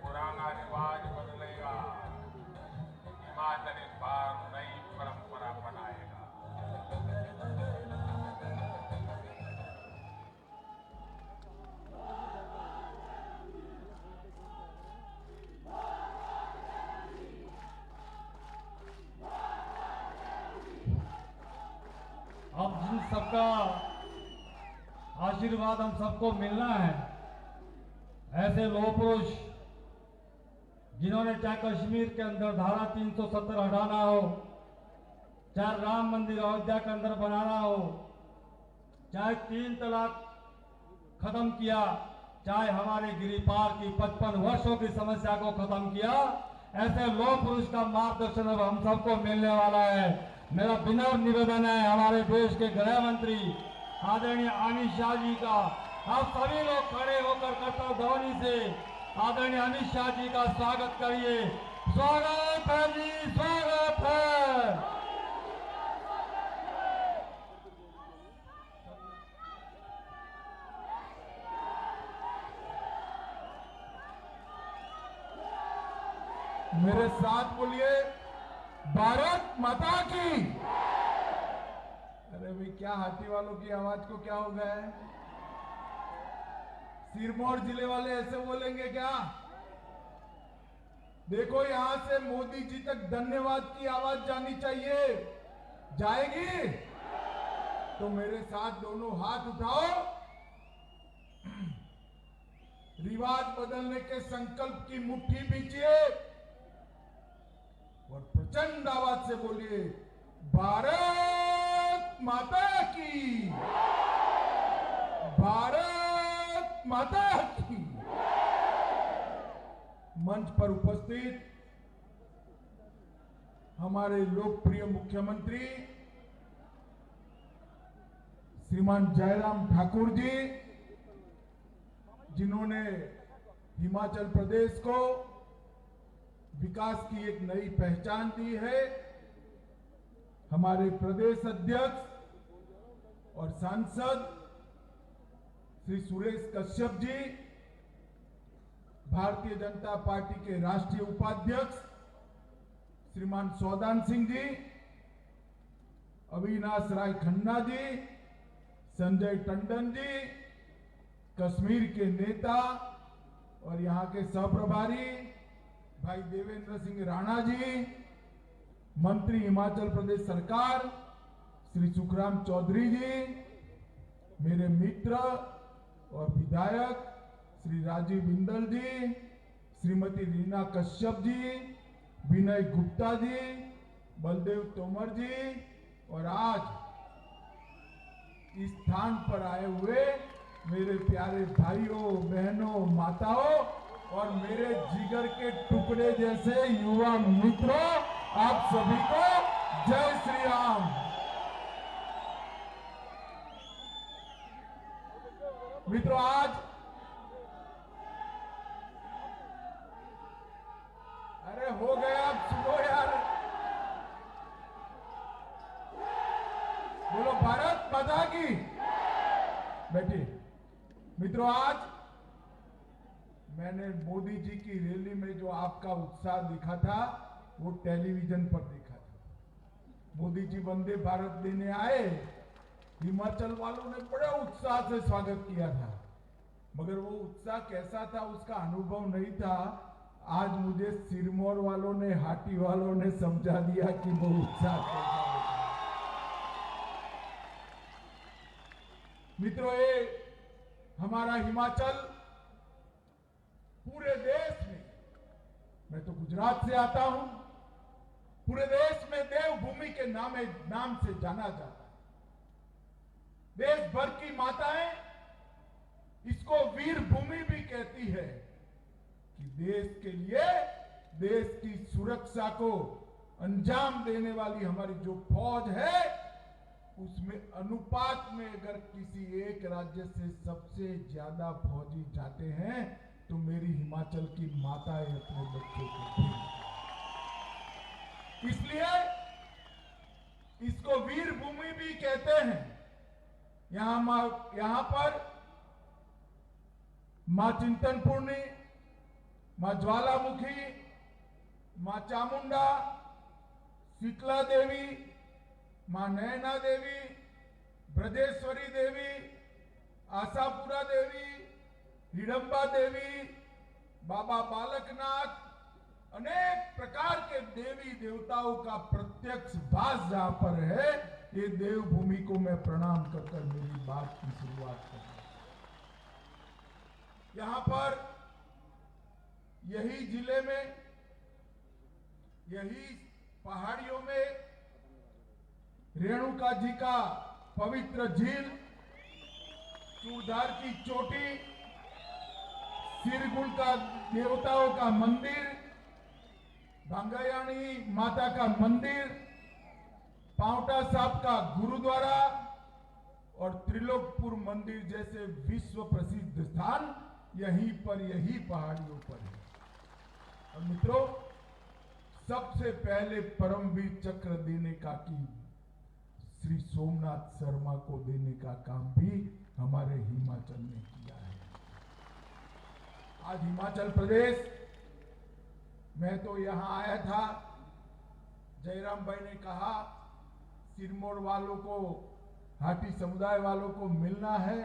पुराना रिवाज बदलेगा, हिमाचल इस बार नई परंपरा बनाएगा। अब जिन सबका आशीर्वाद हम सबको मिलना है, ऐसे लोह पुरुष जिन्होंने चाहे कश्मीर के अंदर धारा 370 हटाना हो, चाहे राम मंदिर अयोध्या के अंदर बनाना हो, चाहे 3 तलाक खत्म किया, चाहे हमारे गिरिपार की 55 वर्षों की समस्या को खत्म किया, ऐसे लोह पुरुष का मार्गदर्शन अब हम सबको मिलने वाला है। मेरा विनम्र निवेदन है हमारे देश के गृह मंत्री आदरणीय अमित शाह जी का, आप सभी लोग खड़े होकर कर्तव्य ध्वनि से आदरणीय अमित शाह जी का स्वागत करिए। स्वागत है जी, स्वागत है। मेरे साथ बोलिए, भारत माता की। अरे भाई, क्या हाथी वालों की आवाज को क्या हो गया है? सिरमौर जिले वाले ऐसे बोलेंगे क्या? देखो, यहां से मोदी जी तक धन्यवाद की आवाज जानी चाहिए। जाएगी? तो मेरे साथ दोनों हाथ उठाओ, रिवाज बदलने के संकल्प की मुट्ठी बींचिए और प्रचंड आवाज से बोलिए, भारत माता की, भारत माता की। मंच पर उपस्थित हमारे लोकप्रिय मुख्यमंत्री श्रीमान जयराम ठाकुर जी, जिन्होंने हिमाचल प्रदेश को विकास की एक नई पहचान दी है, हमारे प्रदेश अध्यक्ष और सांसद श्री सुरेश कश्यप जी, भारतीय जनता पार्टी के राष्ट्रीय उपाध्यक्ष श्रीमान सौदान सिंह जी, अविनाश राय खन्ना जी, संजय टंडन जी, कश्मीर के नेता और यहाँ के सहप्रभारी भाई देवेंद्र सिंह राणा जी, मंत्री हिमाचल प्रदेश सरकार श्री सुखराम चौधरी जी, मेरे मित्र और विधायक श्री राजीव बिंदल जी, श्रीमती रीना कश्यप जी, विनय गुप्ता जी, बलदेव तोमर जी और आज इस स्थान पर आए हुए मेरे प्यारे भाइयों, बहनों, माताओं और मेरे जिगर के टुकड़े जैसे युवा मित्रों, आप सभी को जय श्री राम। मित्रों, आज अरे हो गया, अब सुनो यार, बोलो भारत माता की। बैठिए। मित्रों, आज मैंने मोदी जी की रैली में जो आपका उत्साह दिखा था वो टेलीविजन पर देखा था। मोदी जी वंदे भारत देने आए, हिमाचल वालों ने बड़े उत्साह से स्वागत किया था, मगर वो उत्साह कैसा था उसका अनुभव नहीं था आज मुझे सिरमौर वालों ने, हाटी वालों ने समझा दिया कि वो उत्साह कैसा होता है। मित्रों, ये हमारा हिमाचल पूरे देश में, मैं तो गुजरात से आता हूं, पूरे देश में देवभूमि के नाम से जाना जाता है। देश भर की माताएं इसको वीर भूमि भी कहती है कि देश के लिए, देश की सुरक्षा को अंजाम देने वाली हमारी जो फौज है, उसमें अनुपात में अगर किसी एक राज्य से सबसे ज्यादा फौजी जाते हैं तो मेरी हिमाचल की माताएं अपने बच्चों को दी। इसलिए इसको वीर भूमि भी कहते हैं। यहां पर मां चिंतनपूर्णी, मां ज्वालामुखी, मां चामुंडा, शीतला देवी, मां नयना देवी, ब्रजेश्वरी देवी, आशापुरा देवी, हिडंबा देवी, बाबा बालकनाथ, अनेक प्रकार के देवी देवताओं का प्रत्यक्ष वास जहां पर है, ये देवभूमि को मैं प्रणाम कर मेरी बात की शुरुआत कर रहा हूं। यहां पर यही जिले में, यही पहाड़ियों में रेणुका जी का पवित्र झील, चूड़धार की चोटी, सिरगुल का देवताओं का मंदिर, भांगायाणी माता का मंदिर, पांवटा साहब का गुरुद्वारा और त्रिलोकपुर मंदिर जैसे विश्व प्रसिद्ध स्थान यहीं पर, यही पहाड़ियों पर है। और मित्रों, सबसे पहले परमवीर चक्र देने का की श्री सोमनाथ शर्मा को देने का काम भी हमारे हिमाचल ने किया है। आज हिमाचल प्रदेश, मैं तो यहां आया था, जयराम भाई ने कहा सिरमौर वालों को, हाटी समुदाय वालों को मिलना है।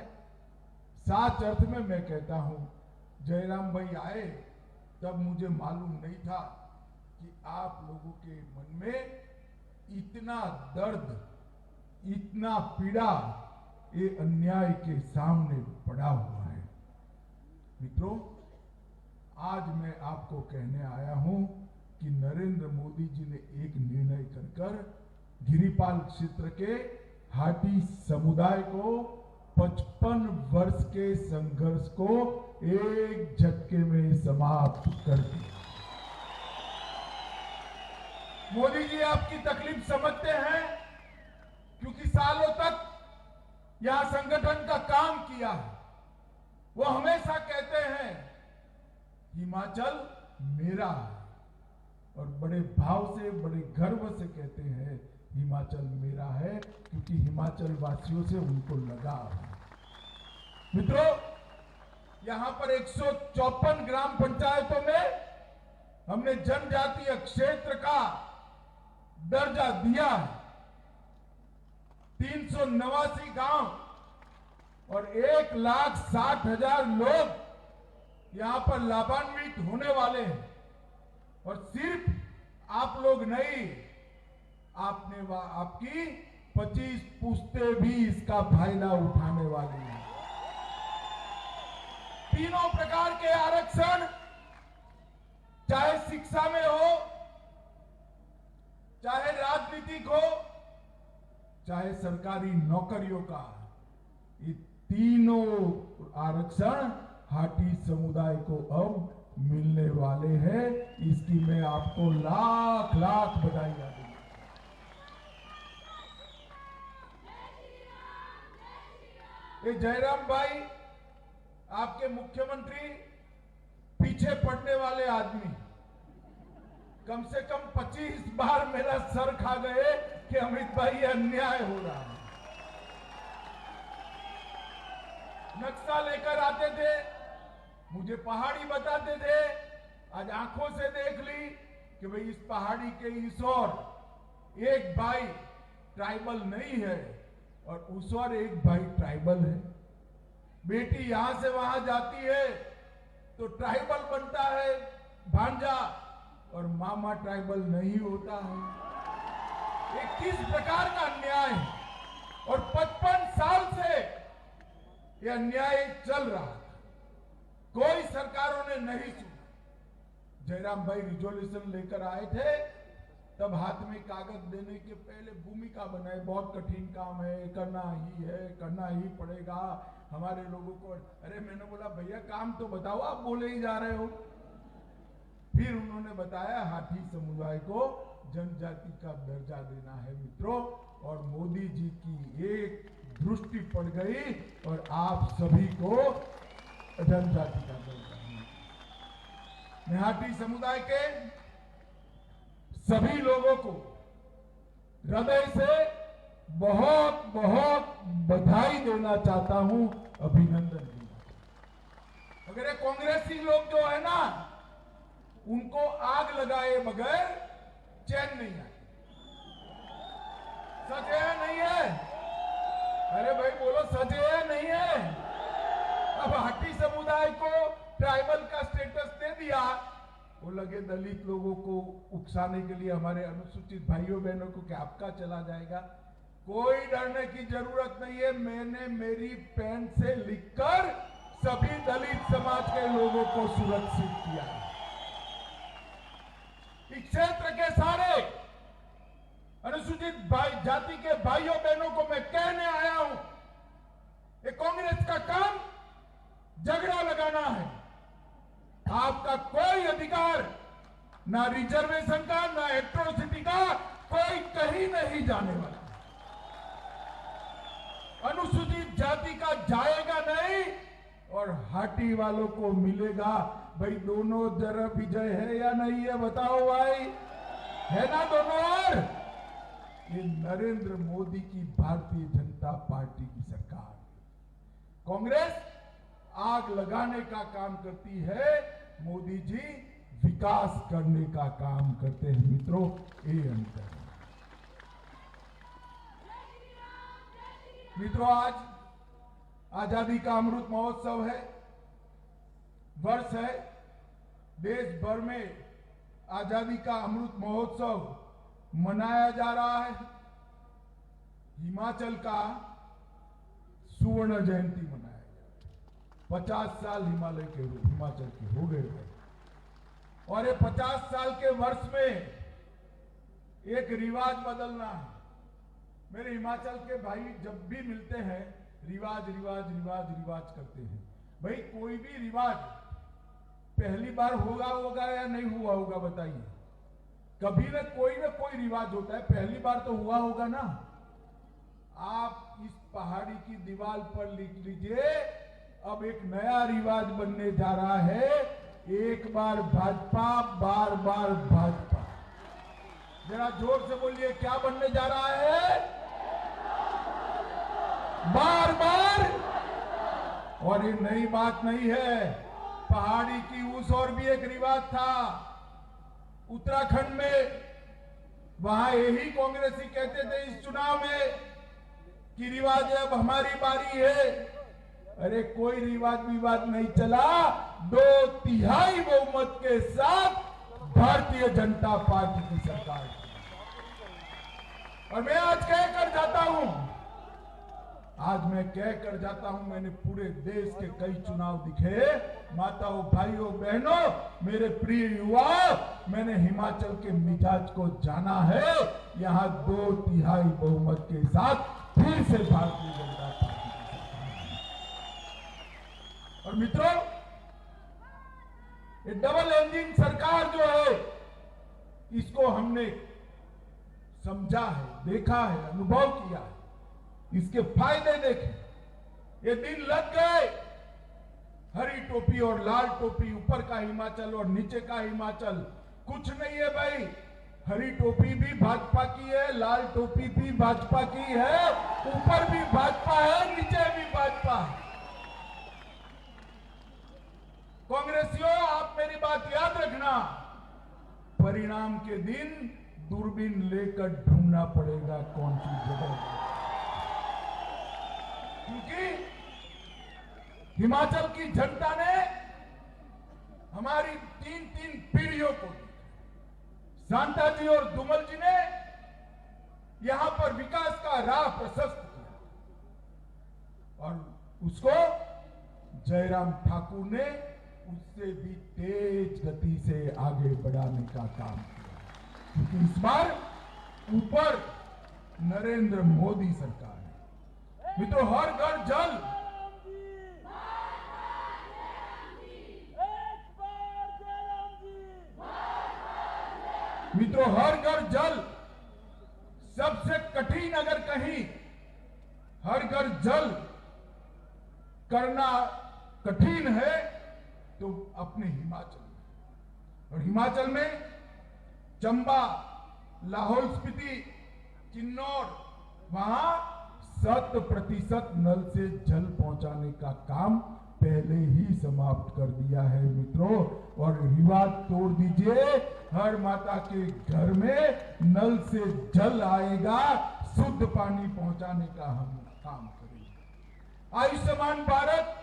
साच अर्थ में मैं कहता हूं, जयराम भाई आए तब मुझे मालूम नहीं था कि आप लोगों के मन में इतना दर्द, इतना पीड़ा ये अन्याय के सामने पड़ा हुआ है। मित्रों, आज मैं आपको कहने आया हूं कि नरेंद्र मोदी जी ने एक निर्णय कर गिरिपाल क्षेत्र के हाटी समुदाय को 55 वर्ष के संघर्ष को एक झटके में समाप्त कर दिया। मोदी जी आपकी तकलीफ समझते हैं, क्योंकि सालों तक यहां संगठन का काम किया है। वो हमेशा कहते हैं हिमाचल मेरा है, और बड़े भाव से, बड़े गर्व से कहते हैं हिमाचल मेरा है, क्योंकि हिमाचल वासियों से उनको लगाव है। मित्रों, यहां पर 154 ग्राम पंचायतों में हमने जनजातीय क्षेत्र का दर्जा दिया है। 389 गांव और 1,60,000 लोग यहां पर लाभान्वित होने वाले हैं। और सिर्फ आप लोग नहीं, आपकी 25 पुश्ते भी इसका फायदा उठाने वाली हैं। तीनों प्रकार के आरक्षण, चाहे शिक्षा में हो, चाहे राजनीतिक हो, चाहे सरकारी नौकरियों का, ये तीनों आरक्षण हाटी समुदाय को अब मिलने वाले हैं। इसकी मैं आपको लाख लाख बधाइयां दूंगा। ये जयराम भाई, आपके मुख्यमंत्री, पीछे पड़ने वाले आदमी, कम से कम 25 बार मेरा सर खा गए कि अमित भाई ये अन्याय हो रहा है। नक्शा लेकर आते थे, मुझे पहाड़ी बताते थे, आज आंखों से देख ली कि भाई इस पहाड़ी के इस ओर एक भाई ट्राइबल नहीं है और उस ओर एक भाई ट्राइबल है। बेटी यहां से वहां जाती है तो ट्राइबल बनता है, भांजा और मामा ट्राइबल नहीं होता है। ये किस प्रकार का अन्याय है? और 55 साल से ये अन्याय चल रहा था, कोई सरकारों ने नहीं सुना। जयराम भाई रिजोल्यूशन लेकर आए थे, तब हाथ में कागज देने के पहले भूमिका बनाए, बहुत कठिन काम है, करना ही पड़ेगा हमारे लोगों को। अरे मैंने बोला भैया काम तो बताओ, आप बोले ही जा रहे हो। फिर उन्होंने बताया हाथी समुदाय को जनजाति का दर्जा देना है मित्रों, और मोदी जी की एक दृष्टि पड़ गई और आप सभी को जनजाति का दर्जा मिला। मैं हाथी समुदाय के सभी लोगों को हृदय से बहुत बहुत बधाई देना चाहता हूं, अभिनंदन देना चाहता हूं। अगर ये कांग्रेसी लोग जो है ना, उनको आग लगाए बगैर चैन नहीं आए। सच है नहीं है? अरे भाई बोलो, सच है नहीं है? अब हाथी समुदाय को ट्राइबल का स्टेटस दे दिया, वो लगे दलित लोगों को उकसाने के लिए, हमारे अनुसूचित भाइयों बहनों को क्या आपका चला जाएगा। कोई डरने की जरूरत नहीं है। मैंने मेरी पेन से लिखकर सभी दलित समाज के लोगों को सुरक्षित किया है। इस क्षेत्र के सारे अनुसूचित जाति के भाइयों बहनों को मैं कहने आया हूं, ये कांग्रेस का काम झगड़ा लगाना है। आपका कोई अधिकार, ना रिजर्वेशन का, ना एट्रोसिटी का, कोई कहीं नहीं जाने वाला। अनुसूचित जाति का जाएगा नहीं और हाटी वालों को मिलेगा। भाई दोनों तरफ विजय है या नहीं है बताओ भाई, है ना दोनों ओर? ये नरेंद्र मोदी की भारतीय जनता पार्टी की सरकार। कांग्रेस आग लगाने का काम करती है, मोदी जी विकास करने का काम करते हैं मित्रों, ये अंतर है। मित्रों, आज आजादी का अमृत महोत्सव है, वर्ष है। देश भर में आजादी का अमृत महोत्सव मनाया जा रहा है। हिमाचल का सुवर्ण जयंती मनाया गया। 50 साल हिमाचल के हो गए हैं, और ये 50 साल के वर्ष में एक रिवाज बदलना है। मेरे हिमाचल के भाई जब भी मिलते हैं रिवाज रिवाज रिवाज रिवाज करते हैं। भाई कोई भी रिवाज पहली बार होगा या नहीं हुआ होगा बताइए? कभी ना कोई रिवाज होता है, पहली बार तो हुआ होगा ना। आप इस पहाड़ी की दीवार पर लिख लीजिए, अब एक नया रिवाज बनने जा रहा है, एक बार भाजपा बार बार भाजपा। जरा जोर से बोलिए, क्या बनने जा रहा है? बार बार। और ये नई बात नहीं है, पहाड़ी की उस और भी एक रिवाज था उत्तराखंड में। वहां यही कांग्रेसी कहते थे इस चुनाव में कि रिवाज है, अब हमारी बारी है। अरे कोई रिवाज विवाद नहीं चला, 2/3 बहुमत के साथ भारतीय जनता पार्टी की सरकार। और मैं आज कहकर जाता हूं, मैंने पूरे देश के कई चुनाव दिखे। माताओं, भाइयों, बहनों, मेरे प्रिय युवा, मैंने हिमाचल के मिजाज को जाना है। यहां 2/3 बहुमत के साथ फिर से भारतीय जनता पार्टी की सरकार है। और मित्रों, ये डबल इंजन सरकार जो है, इसको हमने समझा है, देखा है, अनुभव किया है, इसके फायदे देखे। ये दिन लग गए, हरी टोपी और लाल टोपी, ऊपर का हिमाचल और नीचे का हिमाचल कुछ नहीं है भाई। हरी टोपी भी भाजपा की है, लाल टोपी भी भाजपा की है, ऊपर भी भाजपा है, नीचे भी भाजपा है। कांग्रेसियों, आप मेरी बात याद रखना, परिणाम के दिन दूरबीन लेकर ढूंढना पड़ेगा कौन सी जगह। क्योंकि हिमाचल की जनता ने हमारी 3-3 पीढ़ियों को शांता जी और दुमल जी ने यहां पर विकास का राह प्रशस्त किया और उसको जयराम ठाकुर ने उससे भी तेज गति से आगे बढ़ाने का काम किया, क्योंकि इस बार ऊपर नरेंद्र मोदी सरकार है। मित्रों, हर घर जल, मित्रों हर घर जल, सबसे कठिन अगर कहीं हर घर जल करना कठिन है तो अपने हिमाचल में, और हिमाचल में चंबा, लाहौल स्पीति, किन्नौर, वहां 100% नल से जल पहुंचाने का काम पहले ही समाप्त कर दिया है मित्रों। और रिवाज तोड़ दीजिए, हर माता के घर में नल से जल आएगा, शुद्ध पानी पहुंचाने का हम काम करेंगे। आयुष्मान भारत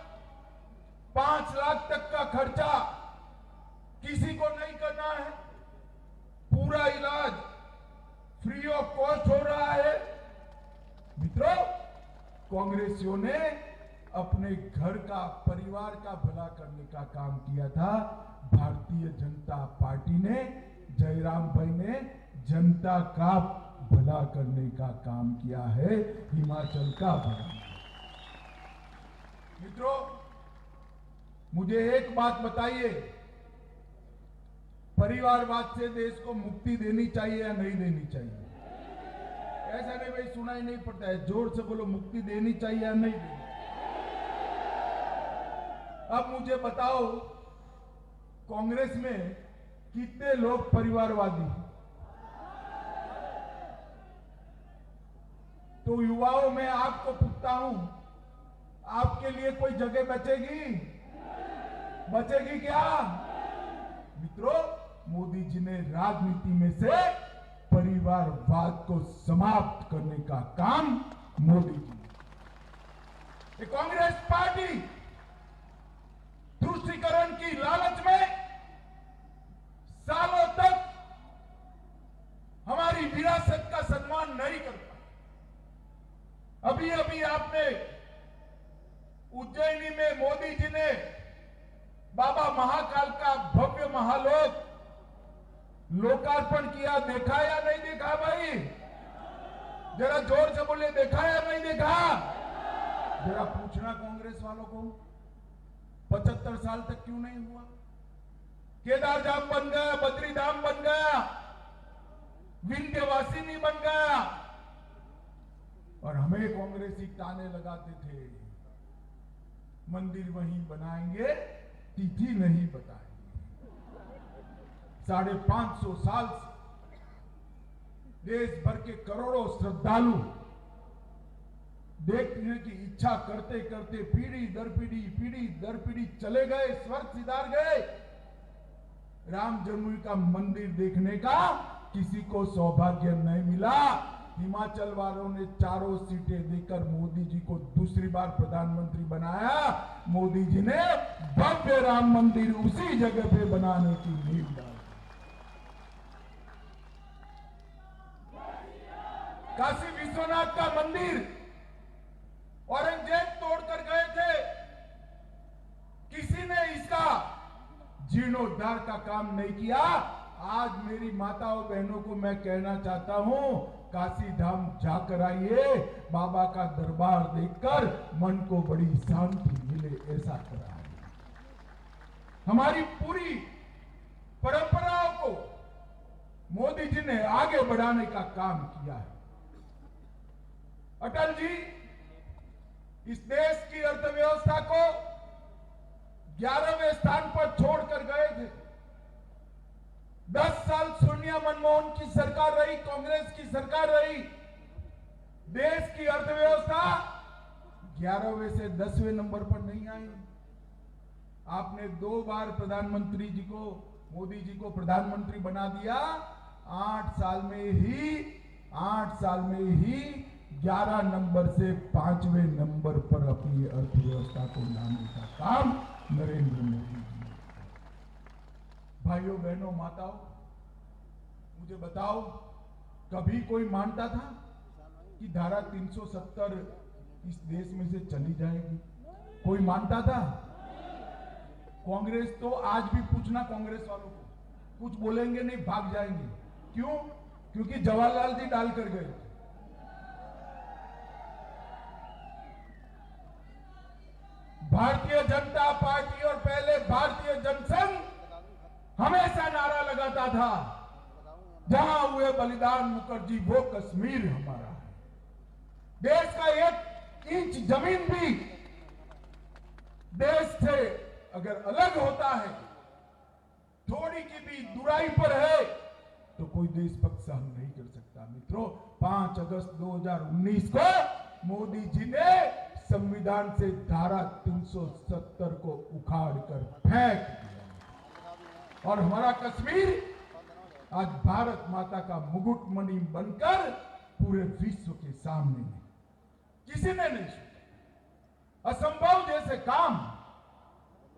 5 लाख तक का खर्चा किसी को नहीं करना है, पूरा इलाज फ्री ऑफ कॉस्ट हो रहा है। मित्रों, कांग्रेसियों ने अपने घर का, परिवार का भला करने का काम किया था, भारतीय जनता पार्टी ने, जयराम भाई ने जनता का भला करने का काम किया है, हिमाचल का भला। मित्रों, मुझे एक बात बताइए, परिवारवाद से देश को मुक्ति देनी चाहिए या नहीं देनी चाहिए? ऐसा नहीं भाई, सुनाई नहीं पड़ता है, जोर से बोलो, मुक्ति देनी चाहिए या नहीं देनी? अब मुझे बताओ, कांग्रेस में कितने लोग परिवारवादी हैं? तो युवाओं में आपको पूछता हूं, आपके लिए कोई जगह बचेगी? बचेगी क्या? मित्रों, मोदी जी ने राजनीति में से परिवारवाद को समाप्त करने का काम मोदी जी ने। कांग्रेस पार्टी तुष्टीकरण की लालच में सालों तक हमारी विरासत का सम्मान नहीं करता। अभी अभी आपने उज्जैनी में मोदी जी ने बाबा महाकाल का भव्य महालोक लोकार्पण किया, देखा या नहीं देखा भाई? जरा जोर से बोले, देखा या नहीं देखा? जरा पूछना कांग्रेस वालों को, 75 साल तक क्यों नहीं हुआ? केदार धाम बन गया, बद्री धाम बन गया, विंध्यवासिनी बन गया, और हमें कांग्रेसी ताने लगाते थे, मंदिर वहीं बनाएंगे, तिथि नहीं बताएंगे। 550 साल से देश भर के करोड़ों श्रद्धालु देखने की इच्छा करते करते पीढ़ी दर पीढ़ी चले गए, स्वर्ग सिधार गए। राम जन्मभूमि का मंदिर देखने का किसी को सौभाग्य नहीं मिला। हिमाचल वालों ने 4 सीटें देकर मोदी जी को दूसरी बार प्रधानमंत्री बनाया। मोदी जी ने भव्य राम मंदिर उसी जगह पे बनाने की नींव डाली। काशी विश्वनाथ का मंदिर औरंगजेब तोड़कर गए थे, किसी ने इसका जीर्णोद्धार का काम नहीं किया। आज मेरी माताओं बहनों को मैं कहना चाहता हूं, काशी धाम जाकर आइए, बाबा का दरबार देखकर मन को बड़ी शांति मिले, ऐसा कराइए। हमारी पूरी परंपराओं को मोदी जी ने आगे बढ़ाने का काम किया है। अटल जी इस देश की अर्थव्यवस्था को 11वें स्थान पर छोड़कर गए थे। 10 साल सोनिया मनमोहन की सरकार रही, कांग्रेस की सरकार रही। देश की अर्थव्यवस्था 11वें से 10वें नंबर पर नहीं आई। आपने 2 बार प्रधानमंत्री जी को, मोदी जी को प्रधानमंत्री बना दिया। 8 साल में ही 11 नंबर से 5वें नंबर पर अपनी अर्थव्यवस्था को लाने का काम नरेंद्र मोदी जी ने। भाइयों बहनों माताओं, मुझे बताओ, कभी कोई मानता था कि धारा 370 इस देश में से चली जाएगी? कोई मानता था? कांग्रेस तो आज भी पूछना कांग्रेस वालों को, कुछ बोलेंगे नहीं, भाग जाएंगे। क्यों? क्योंकि जवाहरलाल जी डाल कर गए। भारतीय जनता पार्टी और पहले भारतीय जनसंघ हमेशा नारा लगाता था, जहां हुए बलिदान मुखर्जी वो कश्मीर हमारा है। देश का 1 इंच जमीन भी देश से अगर अलग होता है, थोड़ी की भी दूराई पर है, तो कोई देशभक्त सहन नहीं कर सकता। मित्रों, 5 अगस्त 2019 को मोदी जी ने संविधान से धारा 370 को उखाड़ कर फेंक दिया और हमारा कश्मीर आज भारत माता का मुकुटमणि बनकर पूरे विश्व के सामने है। किसी ने नहीं सोचा असंभव जैसे काम,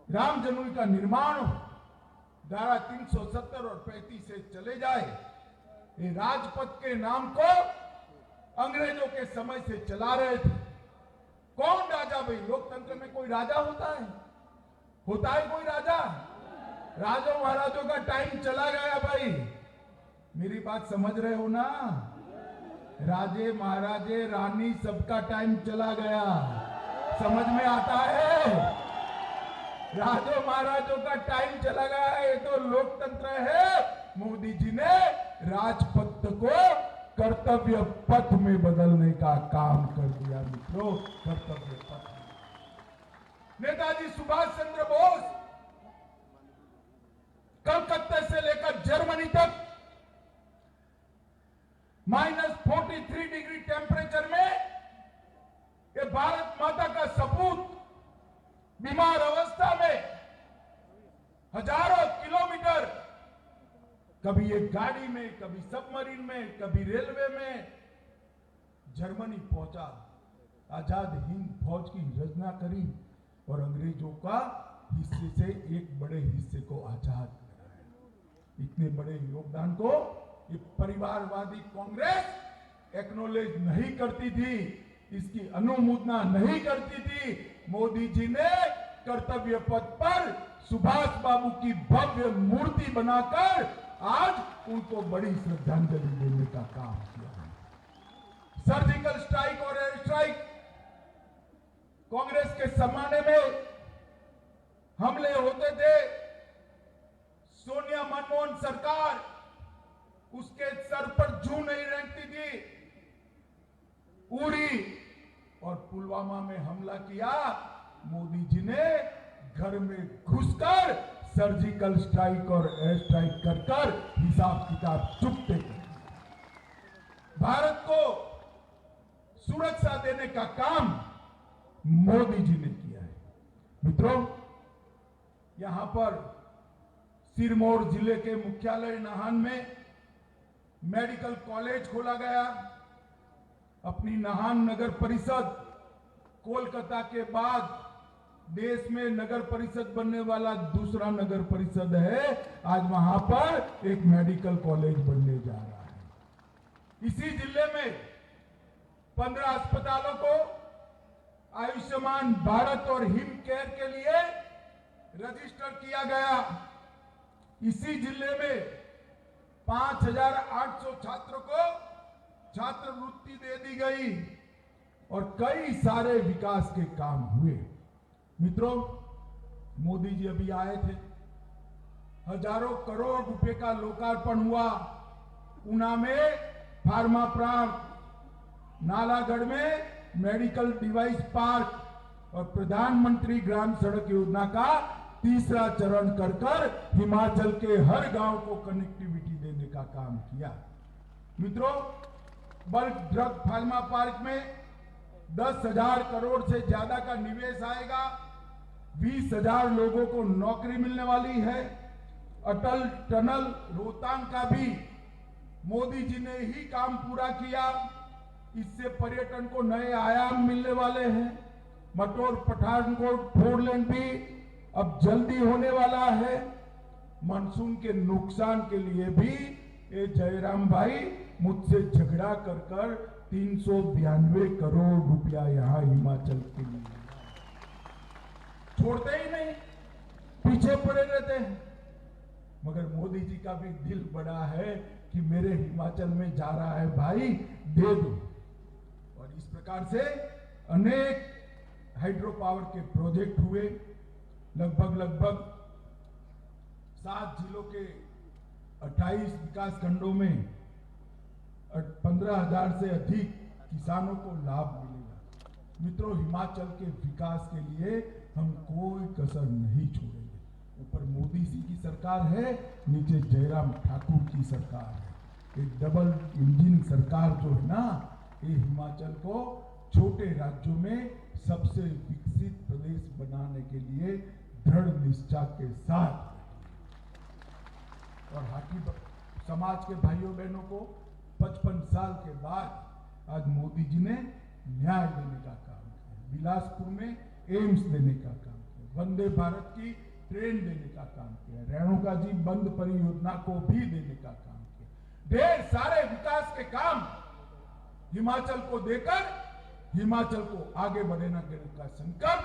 राम जन्मभूमि का निर्माण हो, धारा 370 और 35 से चले जाए। ये राजपथ के नाम को अंग्रेजों के समय से चला रहे थे। कौन राजा? भाई, लोकतंत्र में कोई राजा होता है? होता है कोई राजा? राजों महाराजों का टाइम चला गया भाई। मेरी बात समझ रहे हो ना? राजे महाराजे रानी सबका टाइम चला गया। समझ में आता है? राजों महाराजों का टाइम चला गया है। ये तो लोकतंत्र है। मोदी जी ने राजपथ को कर्तव्य पथ में बदलने का काम कर दिया। मित्रों, कर्तव्य पथ। नेताजी सुभाष चंद्र बोस कलकत्ता से लेकर जर्मनी तक -43 डिग्री टेम्परेचर में ये भारत माता का सपूत बीमार अवस्था में हजारों किलोमीटर, कभी एक गाड़ी में, कभी सबमरीन में, कभी रेलवे में जर्मनी पहुंचा। आजाद हिंद फौज की रचना करी और अंग्रेजों का हिस्से से एक बड़े हिस्से को आजाद कराया। इतने बड़े योगदान को ये परिवारवादी कांग्रेस एक्नॉलेज नहीं करती थी, इसकी अनुमोदना नहीं करती थी। मोदी जी ने कर्तव्य पथ पर सुभाष बाबू की भव्य मूर्ति बनाकर आज उनको बड़ी श्रद्धांजलि देने का काम किया है। सर्जिकल स्ट्राइक और एयर स्ट्राइक, कांग्रेस के जमाने में हमले होते थे। सोनिया मनमोहन सरकार, उसके सर पर जू नहीं रेंगती थी। उड़ी और पुलवामा में हमला किया, मोदी जी ने घर में घुसकर सर्जिकल स्ट्राइक और एयर स्ट्राइक कर हिसाब किताब चुकते थे। भारत को सुरक्षा देने का काम मोदी जी ने किया है। मित्रों, यहां पर सिरमौर जिले के मुख्यालय नाहन में मेडिकल कॉलेज खोला गया। अपनी नाहन नगर परिषद कोलकाता के बाद देश में नगर परिषद बनने वाला दूसरा नगर परिषद है। आज वहां पर एक मेडिकल कॉलेज बनने जा रहा है। इसी जिले में 15 अस्पतालों को आयुष्मान भारत और हिम केयर के लिए रजिस्टर किया गया। इसी जिले में 5,800 छात्रों को छात्रवृत्ति दे दी गई और कई सारे विकास के काम हुए। मित्रों, मोदी जी अभी आए थे, हजारों करोड़ रुपए का लोकार्पण हुआ। ऊना में फार्मा प्लांट, नालागढ़ में मेडिकल डिवाइस पार्क और प्रधानमंत्री ग्राम सड़क योजना का तीसरा चरण कर हिमाचल के हर गांव को कनेक्टिविटी देने का काम किया। मित्रों, बल्क ड्रग फार्मा पार्क में 10,000 करोड़ से ज्यादा का निवेश आएगा। 20,000 लोगों को नौकरी मिलने वाली है। अटल टनल रोहतांग का भी मोदी जी ने ही काम पूरा किया। इससे पर्यटन को नए आयाम मिलने वाले हैं। मटोर पठानकोट 4 लेन भी अब जल्दी होने वाला है। मानसून के नुकसान के लिए भी ये जयराम भाई मुझसे झगड़ा कर 392 करोड़ रुपया यहाँ हिमाचल के लिए छोड़ते ही नहीं, पीछे पड़े रहते हैं। मगर मोदी जी का भी दिल बड़ा है कि मेरे हिमाचल में जा रहा है भाई, दे दो। और इस प्रकार से अनेक हाइड्रो पावर के प्रोजेक्ट हुए। लगभग 7 जिलों के 28 विकास खंडों में 15,000 से अधिक किसानों को लाभ मिलेगा। मित्रों, हिमाचल के विकास के लिए हम कोई कसर नहीं छोड़ेंगे। ऊपर मोदी जी की सरकार है, नीचे जयराम ठाकुर की सरकार है। एक डबल इंजन सरकार जो है ना, ये हिमाचल को छोटे राज्यों में सबसे विकसित प्रदेश बनाने के लिए दृढ़ निष्ठा के साथ। और हाटी समाज के भाइयों बहनों को 55 साल के बाद आज मोदी जी ने न्याय देने का काम किया। बिलासपुर में एम्स देने का काम किया, वंदे भारत की ट्रेन देने का काम किया, रेणुका जी बंद परियोजना को भी देने का काम किया। ढेर सारे विकास के काम हिमाचल को देकर हिमाचल को आगे बढ़ाने का संकल्प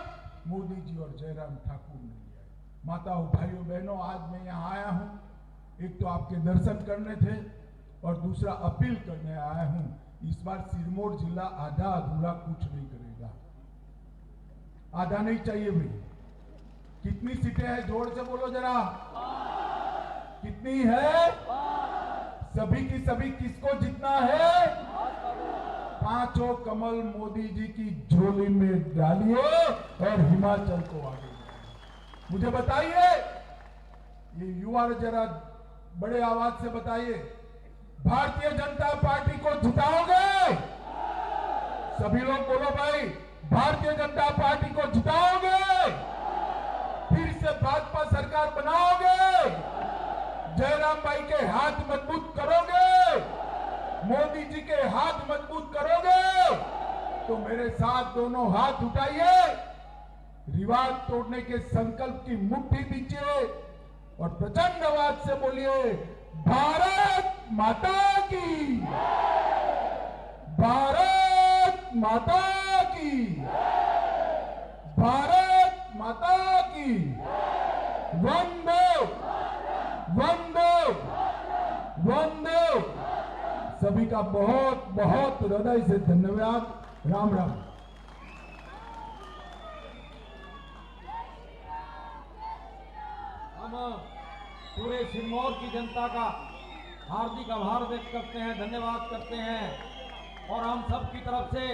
मोदी जी और जयराम ठाकुर ने लिया है। माताओं, भाइयों, बहनों, आज मैं यहाँ आया हूँ, एक तो आपके दर्शन करने थे और दूसरा अपील करने आया हूँ। इस बार सिरमौर जिला आधा अधूरा कुछ नहीं करेगा। आधा नहीं चाहिए भाई। कितनी सीटें हैं जोर से बोलो जरा, कितनी है? सभी की सभी किसको जीतना है? 5 कमल मोदी जी की झोली में डालिए और हिमाचल को आगे बढ़ाइए। मुझे बताइए, ये युवा जरा बड़े आवाज से बताइए, भारतीय जनता पार्टी को जिताओगे? सभी लोग बोलो भाई, भारतीय जनता पार्टी को जिताओगे? फिर से भाजपा सरकार बनाओगे? जयराम भाई के हाथ मजबूत करोगे? मोदी जी के हाथ मजबूत करोगे? तो मेरे साथ दोनों हाथ उठाइए, रिवाज तोड़ने के संकल्प की मुट्ठी दीजिए और प्रचंड आवाज से बोलिए, भारत माता की, भारत माता की, भारत माता की, वंदे वंदे वंदे। सभी का बहुत बहुत हृदय से धन्यवाद। राम राम। हम पूरे सिरमौर की जनता का हार्दिक आभार व्यक्त करते हैं, धन्यवाद करते हैं और हम सब की तरफ से